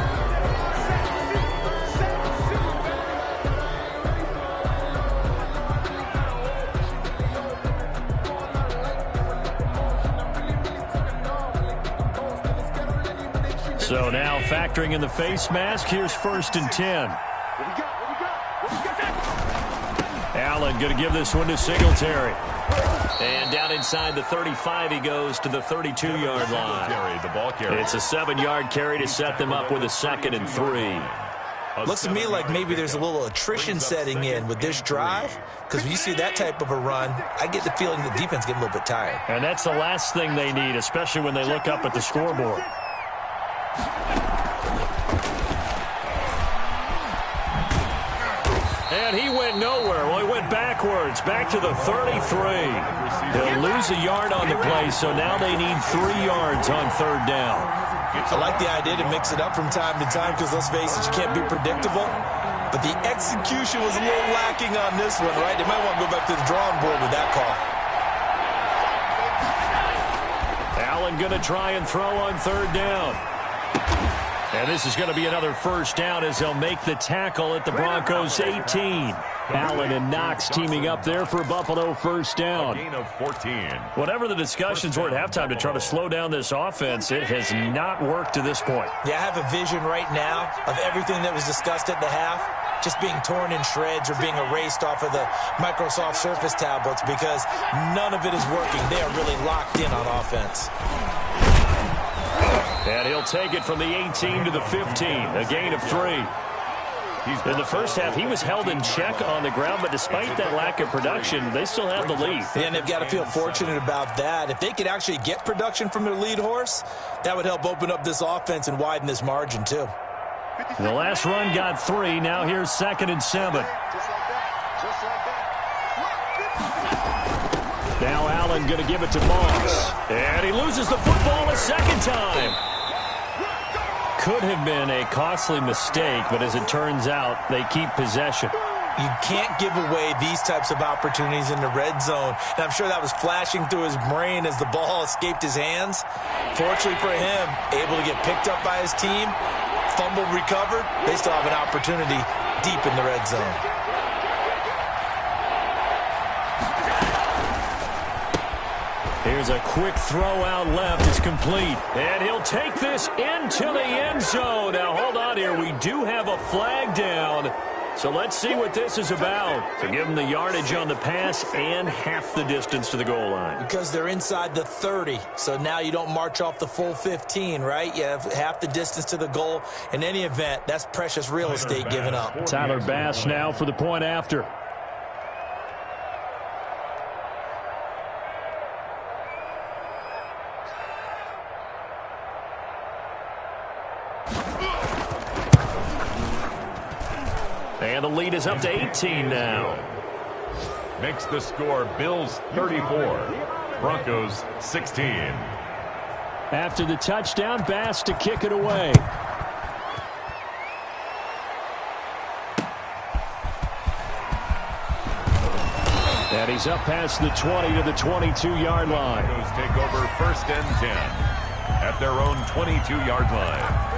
Speaker 4: So now factoring in the face mask, here's 1st and 10. Allen going to give this one to Singletary. And down inside the 35, he goes to the 32-yard line.
Speaker 5: The ball carry.
Speaker 4: It's a 7-yard carry to set them up with a 2nd and 3.
Speaker 8: Looks to me like maybe there's a little attrition setting in with this drive, because when you see that type of a run, I get the feeling the defense getting a little bit tired.
Speaker 4: And that's the last thing they need, especially when they look up at the scoreboard. And he went nowhere. Well, he went backwards, back to the 33. He'll lose a yard on the play, so now they need 3 yards on 3rd down.
Speaker 8: I like the idea to mix it up from time to time because, let's face it, you can't be predictable. But the execution was a little lacking on this one, right? They might want to go back to the drawing board with that call.
Speaker 4: Allen going to try and throw on 3rd down. And this is going to be another first down as they'll make the tackle at the Broncos' 18. Allen and Knox teaming up there for Buffalo first down.
Speaker 5: A gain of 14.
Speaker 4: Whatever the discussions were at halftime to try to slow down this offense, it has not worked to this point.
Speaker 8: Yeah, I have a vision right now of everything that was discussed at the half just being torn in shreds or being erased off of the Microsoft Surface tablets because none of it is working. They are really locked in on offense.
Speaker 4: And he'll take it from the 18 to the 15, a gain of 3. In the first half, he was held in check on the ground, but despite that lack of production, they still have the lead.
Speaker 8: And they've got to feel fortunate about that. If they could actually get production from their lead horse, that would help open up this offense and widen this margin, too.
Speaker 4: The last run got 3. Now here's 2nd and 7. Now Allen going to give it to Moss. And he loses the football a second time. Could have been a costly mistake, but as it turns out, they keep possession.
Speaker 8: You can't give away these types of opportunities in the red zone. And I'm sure that was flashing through his brain as the ball escaped his hands. Fortunately for him, able to get picked up by his team, fumble recovered. They still have an opportunity deep in the red zone.
Speaker 4: Here's a quick throw out left. It's complete. And he'll take this into the end zone. Now, hold on here. We do have a flag down. So let's see what this is about. To give them the yardage on the pass and half the distance to the goal line.
Speaker 8: Because they're inside the 30. So now you don't march off the full 15, right? You have half the distance to the goal. In any event, that's precious real estate given up.
Speaker 4: Tyler Bass now for the point after. And the lead is up to 18 now.
Speaker 5: Makes the score Bills 34, Broncos 16.
Speaker 4: After the touchdown, Bass to kick it away. And he's up past the 20 to the 22-yard line.
Speaker 5: Broncos take over 1st and 10 at their own 22-yard line.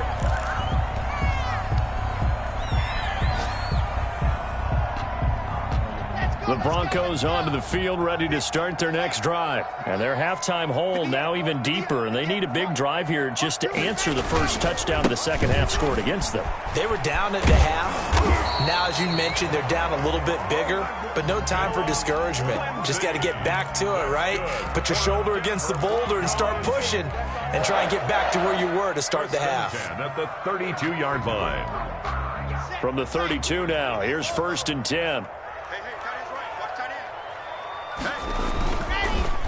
Speaker 4: The Broncos onto the field, ready to start their next drive. And their halftime hole now even deeper, and they need a big drive here just to answer the first touchdown the second half scored against them.
Speaker 8: They were down at the half. Now, as you mentioned, they're down a little bit bigger, but no time for discouragement. Just got to get back to it, right? Put your shoulder against the boulder and start pushing and try and get back to where you were to start the half.
Speaker 5: At the 32-yard line.
Speaker 4: From the 32 now, here's 1st and 10.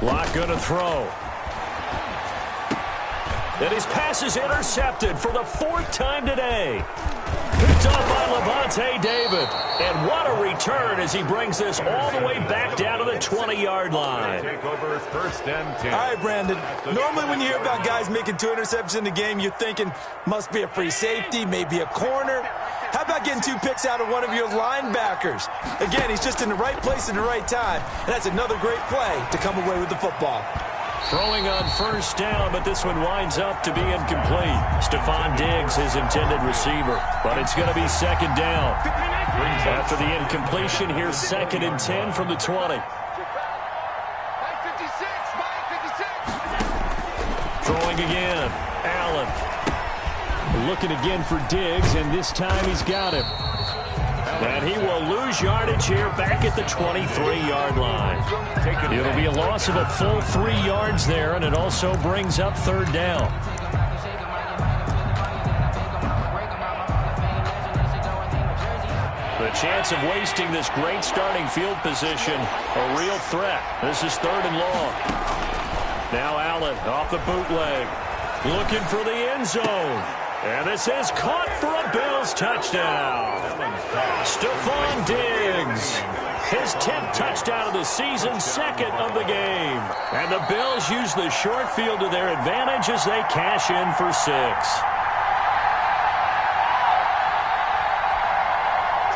Speaker 4: Lock going to throw. And his pass is intercepted for the 4th time today. Picked up by Levante David. And what a return as he brings this all the way back down to the 20-yard line.
Speaker 5: Take over first and 10.
Speaker 8: All right, Brandon. Normally when you hear about guys making 2 interceptions in the game, you're thinking must be a free safety, maybe a corner. How about getting 2 picks out of one of your linebackers? Again, he's just in the right place at the right time. And that's another great play to come away with the football.
Speaker 4: Throwing on first down, but this one winds up to be incomplete. Stephon Diggs, his intended receiver, but it's going to be 2nd down. After the incompletion, here's 2nd and 10 from the 20. Throwing again, Allen. Looking again for Diggs, and this time he's got him. And he will lose yardage here back at the 23-yard line. It'll be a loss of a full 3 yards there, and it also brings up 3rd down. The chance of wasting this great starting field position, a real threat. This is 3rd and long. Now Allen off the bootleg, looking for the end zone. And this is caught for a Bills touchdown. Stephon Diggs, his 10th touchdown of the season, 2nd of the game. And the Bills use the short field to their advantage as they cash in for 6.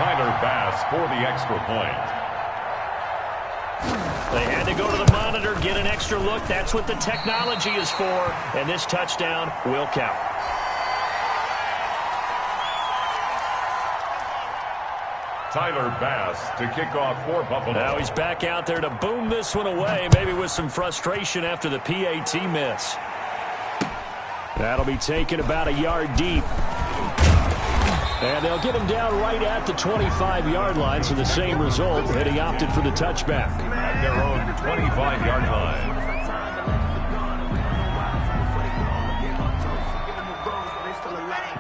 Speaker 5: Tyler Bass for the extra point.
Speaker 4: They had to go to the monitor, get an extra look. That's what the technology is for. And this touchdown will count.
Speaker 5: Tyler Bass to kick off for Buffalo.
Speaker 4: Now he's back out there to boom this one away, maybe with some frustration after the PAT miss. That'll be taken about a yard deep. And they'll get him down right at the 25-yard line, so the same result, and he opted for the touchback.
Speaker 5: At their own 25-yard line.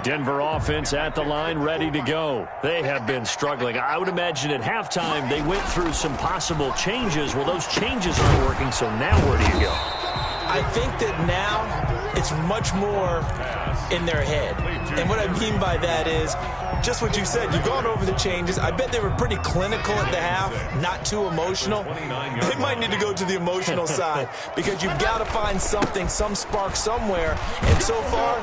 Speaker 4: Denver offense at the line, ready to go. They have been struggling. I would imagine at halftime they went through some possible changes. Well, those changes aren't working, so now where do you go?
Speaker 6: I think that now it's much more in their head. And what I mean by that is just what you said. You've gone over the changes. I bet they were pretty clinical at the half, not too emotional. They might need to go to the emotional side because you've got to find something, some spark somewhere. And so far,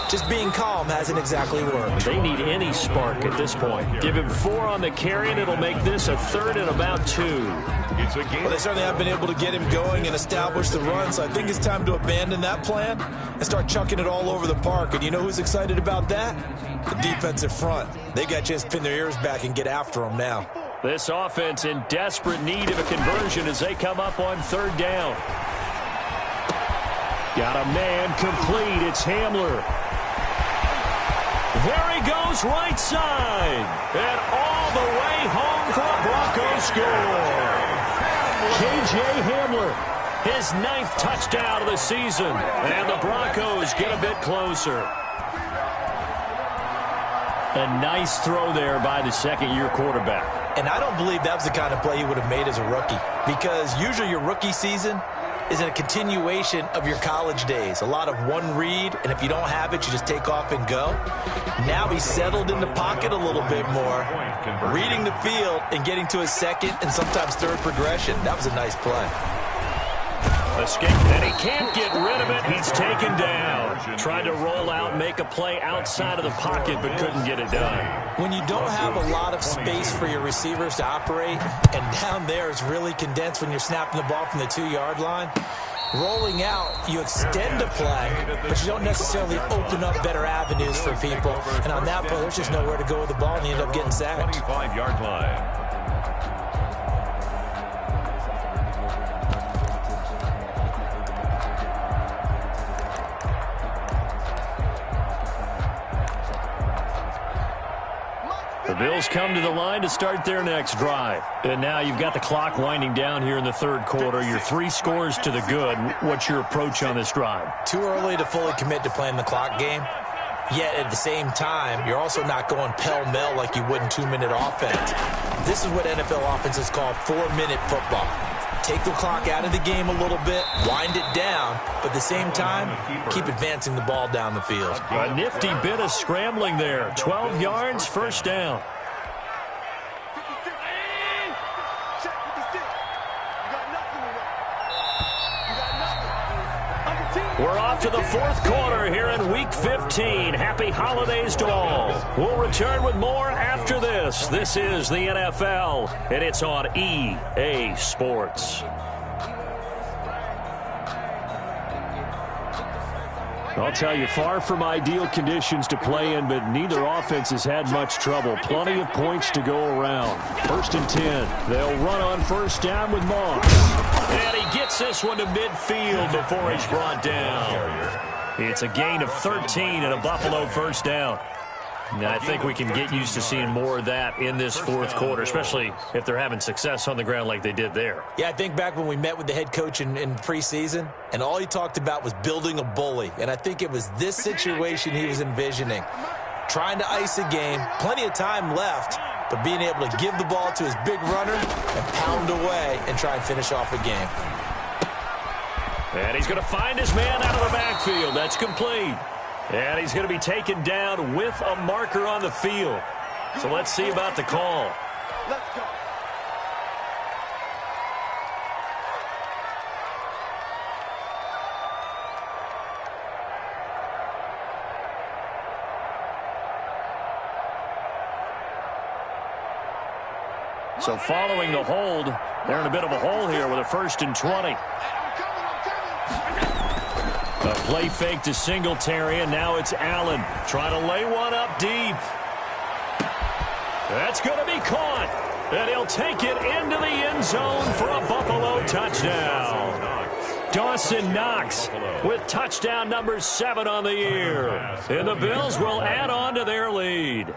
Speaker 6: just being calm hasn't exactly worked.
Speaker 4: They need any spark at this point. Give him 4 on the carry, and it'll make this a 3rd and about 2.
Speaker 6: Well, they certainly have been able to get him going and establish the run, so I think it's time to abandon that plan and start chucking it all over the park. And you know who's excited about that? The defensive front. They got a chance to pin their ears back and get after them now.
Speaker 4: This offense in desperate need of a conversion as they come up on 3rd down. Got a man complete. It's Hamler. There he goes right side. And all the way home for a Broncos score. K.J. Hamler, his 9th touchdown of the season. And the Broncos get a bit closer. A nice throw there by the 2nd-year quarterback.
Speaker 6: And I don't believe that was the kind of play he would have made as a rookie, because usually your rookie season is a continuation of your college days. A lot of one read, and if you don't have it, you just take off and go. Now he's settled in the pocket a little bit more, reading the field and getting to his 2nd and sometimes 3rd progression. That was a nice play.
Speaker 4: Escape, and he can't get rid of it. He's taken down. Tried to roll out, make a play outside of the pocket, but couldn't get it done.
Speaker 6: When you don't have a lot of space for your receivers to operate, and down there is really condensed when you're snapping the ball from the 2-yard line, rolling out, you extend the play, but you don't necessarily open up better avenues for people. And on that play, there's just nowhere to go with the ball, and you end up getting sacked.
Speaker 5: 25-yard line.
Speaker 4: The Bills come to the line to start their next drive. And now you've got the clock winding down here in the 3rd quarter. You're 3 scores to the good. What's your approach on this drive?
Speaker 6: Too early to fully commit to playing the clock game. Yet at the same time, you're also not going pell-mell like you would in 2-minute offense. This is what NFL offenses call 4-minute football. Take the clock out of the game a little bit, wind it down, but at the same time, keep advancing the ball down the field.
Speaker 4: A nifty bit of scrambling there. 12 yards, first down. We're off to the fourth quarter here in Week 15. Happy holidays to all. We'll return with more after this. This is the NFL, and it's on EA Sports. I'll tell you, far from ideal conditions to play in, but neither offense has had much trouble. Plenty of points to go around. 1st and 10. They'll run on first down with Moss. And he gets this one to midfield before he's brought down. It's a gain of 13 and a Buffalo first down. And I think we can get used to seeing more of that in this fourth quarter, especially if they're having success on the ground like they did there.
Speaker 6: Yeah, I think back when we met with the head coach in preseason, and all he talked about was building a bully. And I think it was this situation he was envisioning. Trying to ice a game, plenty of time left, but being able to give the ball to his big runner and pound away and try and finish off a game.
Speaker 4: And he's going to find his man out of the backfield. That's complete. And he's going to be taken down with a marker on the field. So let's see about the call.
Speaker 7: Let's go.
Speaker 4: So following the hold, they're in a bit of a hole here with a 1st and 20. A play fake to Singletary, and now it's Allen trying to lay one up deep. That's going to be caught, and he'll take it into the end zone for a Buffalo touchdown. Dawson Knox with touchdown number 7 on the year. And the Bills will add on to their lead.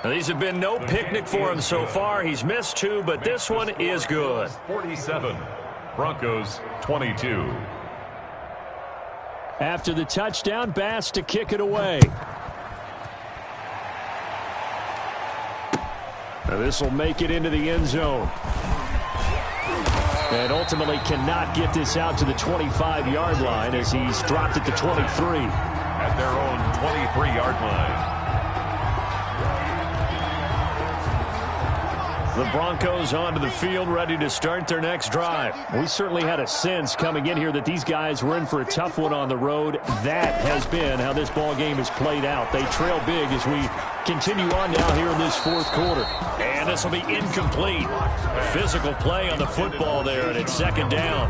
Speaker 4: Now, these have been no picnic for him so far. He's missed 2, but this one is good.
Speaker 5: 47, Broncos 22.
Speaker 4: After the touchdown, Bass to kick it away. Now this will make it into the end zone. And ultimately cannot get this out to the 25-yard line as he's dropped it to 23.
Speaker 5: At their own 23-yard line.
Speaker 4: The Broncos onto the field, ready to start their next drive. We certainly had a sense coming in here that these guys were in for a tough one on the road. That has been how this ball game has played out. They trail big as we continue on now here in this fourth quarter. And this will be incomplete. Physical play on the football there, and it's 2nd down.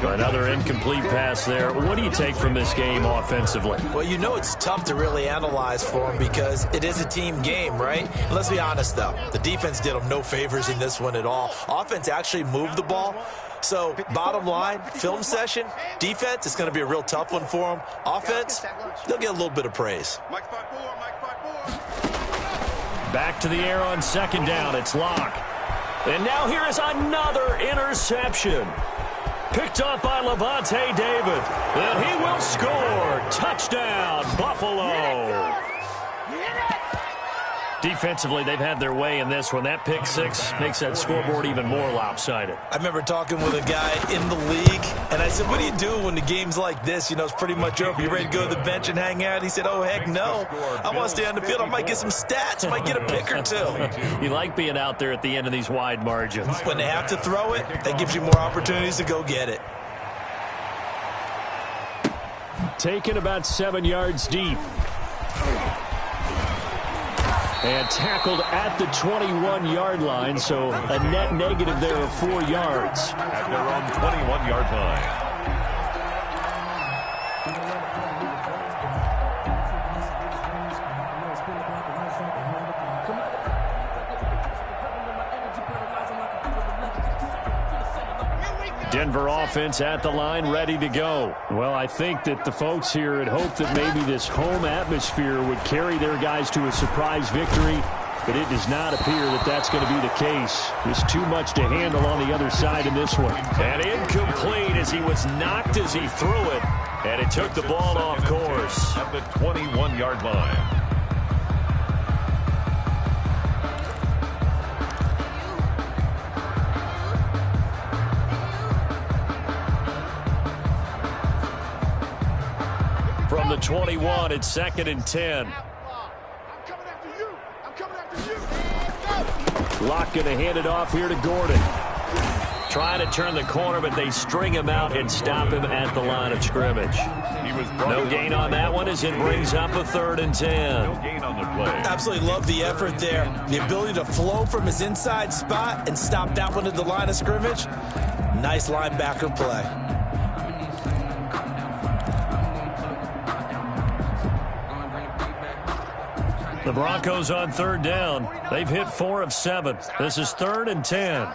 Speaker 4: Another incomplete pass there. What do you take from this game offensively?
Speaker 6: Well, you know it's tough to really analyze for them because it is a team game, right? Let's be honest, though. The defense did them no favors in this one at all. Offense actually moved the ball. So, bottom line, film session, defense, it's going to be a real tough one for them. Offense, they'll get a little bit of praise.
Speaker 4: Back to the air on 2nd down. It's Locke. And now here is another interception. Picked up by Levante David. And he will score. Touchdown, Buffalo. Defensively, they've had their way in this one. That pick 6 makes that scoreboard even more lopsided.
Speaker 6: I remember talking with a guy in the league, and I said, what do you do when the game's like this? You know, it's pretty much over. You ready to go to the bench and hang out? He said, oh, heck no. I want to stay on the field. I might get some stats. I might get a pick or 2.
Speaker 4: You like being out there at the end of these wide margins.
Speaker 6: When they have to throw it, that gives you more opportunities to go get it.
Speaker 4: Taken about 7 yards deep. And tackled at the 21-yard line, so a net negative there of 4 yards.
Speaker 5: At their own 21-yard line.
Speaker 4: Denver offense at the line, ready to go. Well, I think that the folks here had hoped that maybe this home atmosphere would carry their guys to a surprise victory, but it does not appear that that's going to be the case. There's too much to handle on the other side in this one. And incomplete as he was knocked as he threw it. And it took the ball off course.
Speaker 5: At the 21-yard line.
Speaker 4: From the 21, it's 2nd and 10. Locke going to hand it off here to Gordon. Trying to turn the corner, but they string him out and stop him at the line of scrimmage. No gain on that one as it brings up a 3rd and 10.
Speaker 5: No gain on the play.
Speaker 6: Absolutely love the effort there. The ability to flow from his inside spot and stop that one at the line of scrimmage. Nice linebacker play.
Speaker 4: The Broncos on 3rd down. They've hit 4 of 7. This is 3rd and 10.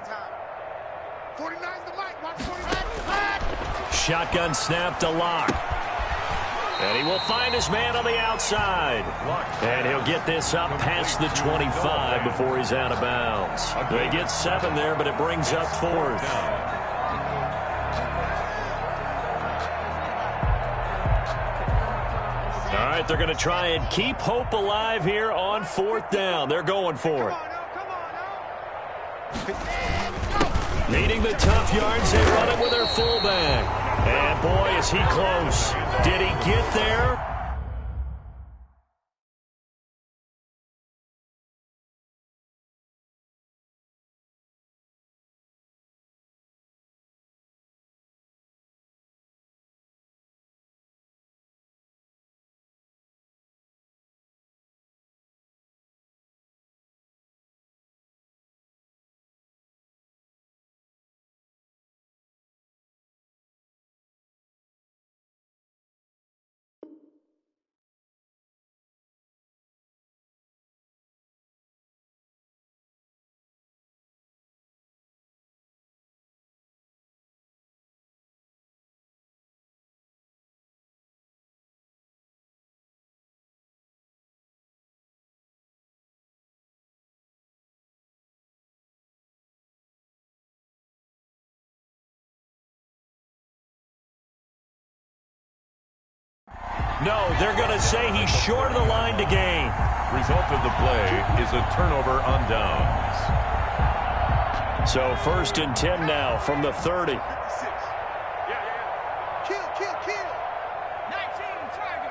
Speaker 4: Shotgun snap to Locke. And he will find his man on the outside. And he'll get this up past the 25 before he's out of bounds. They get 7 there, but it brings up 4th. All right, they're going to try and keep hope alive here on 4th down. They're going for it. Needing the tough yards, they run it with their fullback. And boy, is he close. Did he get there? No, they're going to say he's short of the line to gain.
Speaker 5: Result of the play is a turnover on downs.
Speaker 4: So 1st and 10 now from the 30.
Speaker 7: Kill. 19, Tiger.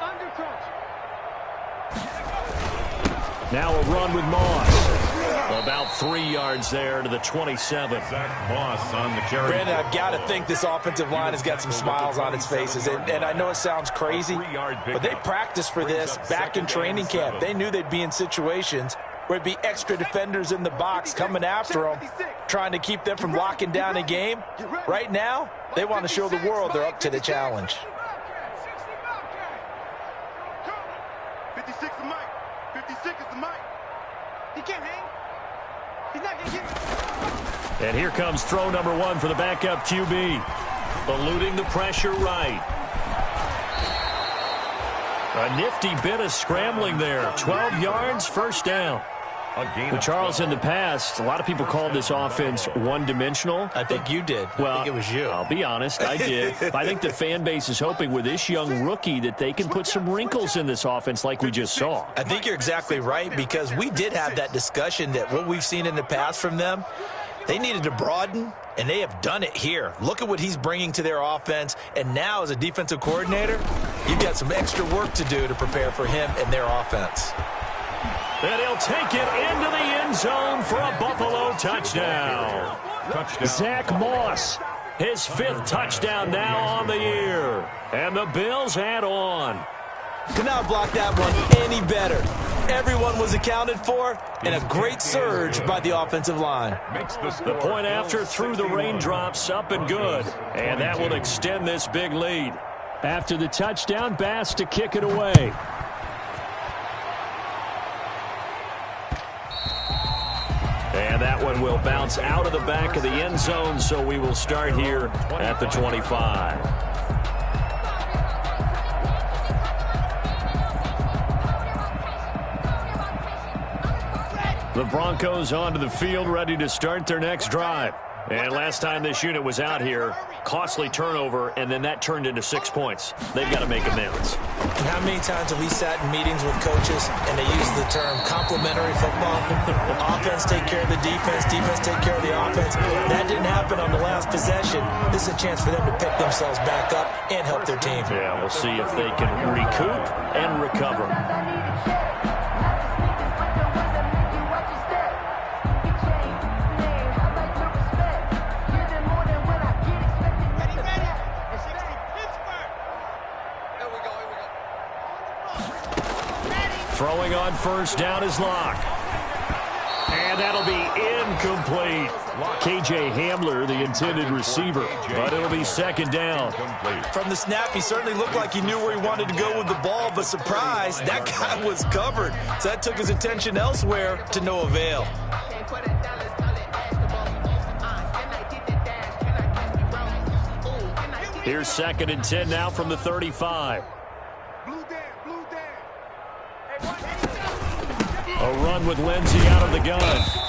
Speaker 7: Undercrunch.
Speaker 4: Now a run with Moss. About 3 yards there to the 27.
Speaker 5: Zach Moss on the carry.
Speaker 6: Brandon, I've got to think this offensive line has got some smiles on its faces. And I know it sounds crazy, but they practiced for this back in training camp. They knew they'd be in situations where it'd be extra defenders in the box coming after them, trying to keep them from locking down a game. Right now, they want to show the world they're up to the challenge.
Speaker 7: 56 is Mike. 56 is the Mike. He can't hang. He's not going to get it.
Speaker 4: And here comes throw number 1 for the backup QB. Eluding the pressure right. A nifty bit of scrambling there. 12 yards, 1st down. But Charles, in the past, a lot of people called this offense one-dimensional.
Speaker 6: I think you did.
Speaker 4: Well,
Speaker 6: I think it was you.
Speaker 4: I'll be honest, I did. I think the fan base is hoping with this young rookie that they can put some wrinkles in this offense like we just saw.
Speaker 6: I think you're exactly right, because we did have that discussion that what we've seen in the past from them, they needed to broaden, and they have done it here. Look at what he's bringing to their offense, and now as a defensive coordinator, you've got some extra work to do to prepare for him and their offense.
Speaker 4: And he'll take it into the end zone for a Buffalo touchdown. Zach Moss, his 5th touchdown now on the year. And the Bills add on.
Speaker 6: Could not block that one any better. Everyone was accounted for, and a great surge by the offensive line.
Speaker 4: The point after through the raindrops, up and good. And that will extend this big lead. After the touchdown, Bass to kick it away. And that one will bounce out of the back of the end zone, so we will start here at the 25. The Broncos onto the field, ready to start their next drive. And last time this unit was out here, costly turnover, and then that turned into 6 points. They've got to make amends.
Speaker 6: And how many times have we sat in meetings with coaches and they use the term complementary football? Offense take care of the defense, defense take care of the offense. That didn't happen on the last possession. This is a chance for them to pick themselves back up and help their team.
Speaker 4: Yeah, we'll see if they can recoup and recover. Throwing on first down is Locke. And that'll be incomplete. KJ Hamler, the intended receiver, but it'll be second down.
Speaker 8: From the snap, he certainly looked like he knew where he wanted to go with the ball, but surprise, that guy was covered. So that took his attention elsewhere to no avail.
Speaker 4: Here's 2nd and 10 now from the 35. A run with Lindsey out of the gun.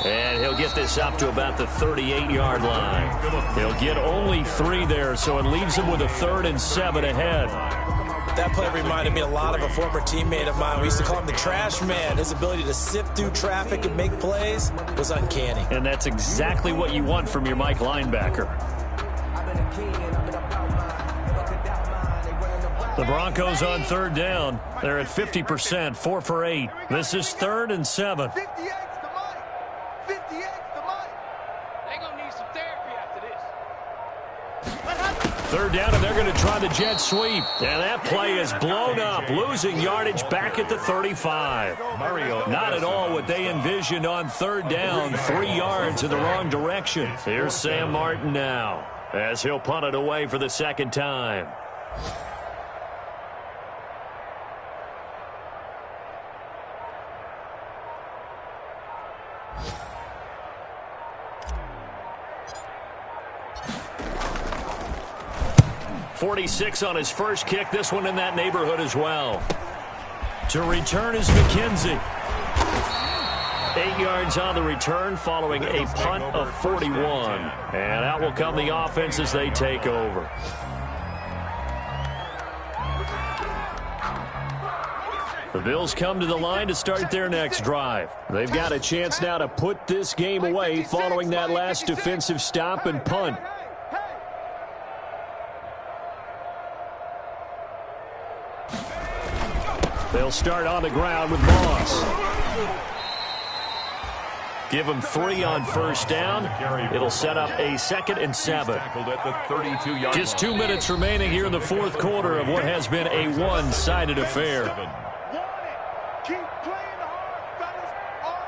Speaker 4: And he'll get this up to about the 38-yard line. He'll get only 3 there, so it leaves him with a 3rd and 7 ahead.
Speaker 6: That play reminded me a lot of a former teammate of mine. We used to call him the trash man. His ability to sift through traffic and make plays was uncanny.
Speaker 4: And that's exactly what you want from your Mike linebacker. The Broncos on 3rd down. They're at 50%, 4 for 8. This is 3rd and 7.
Speaker 7: 58's the Mike. 58's the Mike. They're going to need some therapy after this.
Speaker 4: 3rd down, and they're going to try the jet sweep. And that play is blown up, losing yardage back at the 35. Not at all what they envisioned on 3rd down. 3 yards in the wrong direction. Here's Sam Martin now, as he'll punt it away for the 2nd time. .46 on his first kick. This one in that neighborhood as well. To return is McKenzie. 8 yards on the return following a punt of 41. And out will come the offense as they take over. The Bills come to the line to start their next drive. They've got a chance now to put this game away following that last defensive stop and punt. They'll start on the ground with Moss. Give him 3 on first down. It'll set up a 2nd and 7. Just 2 minutes remaining here in the 4th quarter of what has been a one-sided affair.
Speaker 7: Keep playing hard, fellas, all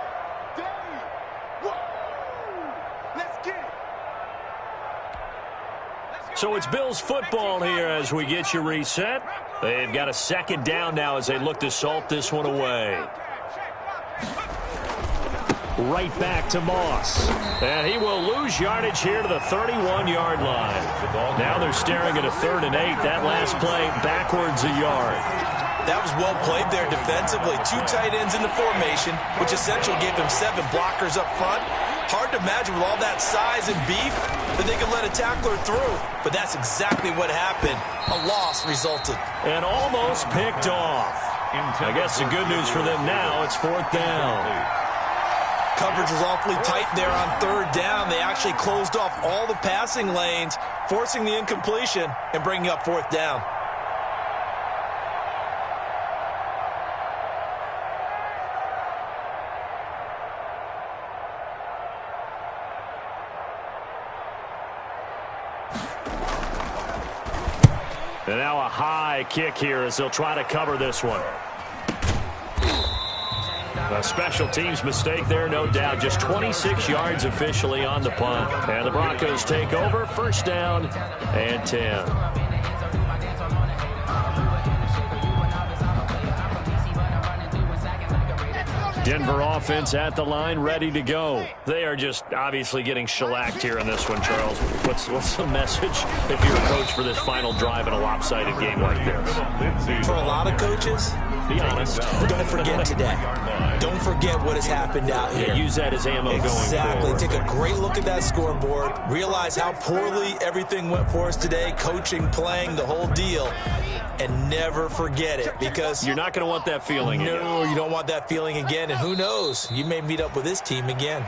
Speaker 7: day. Woo! Let's get it.
Speaker 4: So it's Bills football here as we get you reset. They've got a 2nd down now as they look to salt this one away. Right back to Moss. And he will lose yardage here to the 31-yard line. Now they're staring at a 3rd and 8. That last play backwards a yard.
Speaker 6: That was well played there defensively. 2 tight ends in the formation, which essentially gave them 7 blockers up front. Hard to imagine with all that size and beef that they could let a tackler through. But that's exactly what happened. A loss resulted.
Speaker 4: And almost picked off. I guess the good news for them now, it's 4th down.
Speaker 6: Coverage was awfully tight there on 3rd down. They actually closed off all the passing lanes, forcing the incompletion and bringing up 4th down.
Speaker 4: And now a high kick here as they'll try to cover this one. A special teams mistake there, no doubt. Just 26 yards officially on the punt. And the Broncos take over. 1st down and 10. Denver offense at the line, ready to go. They are just obviously getting shellacked here in this one, Charles. What's the message if you're a coach for this final drive in a lopsided game like this?
Speaker 6: For a lot of coaches,
Speaker 4: be honest,
Speaker 6: don't forget today.
Speaker 5: line.
Speaker 6: Don't forget what has happened out here.
Speaker 4: Yeah, use that as ammo going forward.
Speaker 6: Exactly. Take a great look at that scoreboard. Realize how poorly everything went for us today. Coaching, playing, the whole deal. And never forget it, because
Speaker 4: you're not going to want that feeling again.
Speaker 6: No, you don't want that feeling again. And who knows? You may meet up with this team again.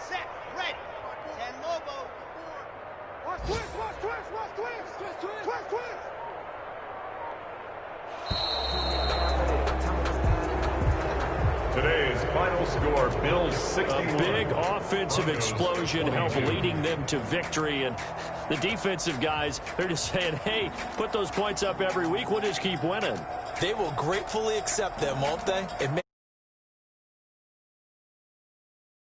Speaker 7: Set, ready. 10 Lobo. Watch twist, watch twist, watch twist. Twist, twist, twist, twist.
Speaker 5: Today's final score, Bills 61.
Speaker 4: A big offensive explosion helped leading them to victory. And the defensive guys, they're just saying, hey, put those points up every week. We'll just keep winning.
Speaker 6: They will gratefully accept them, won't they?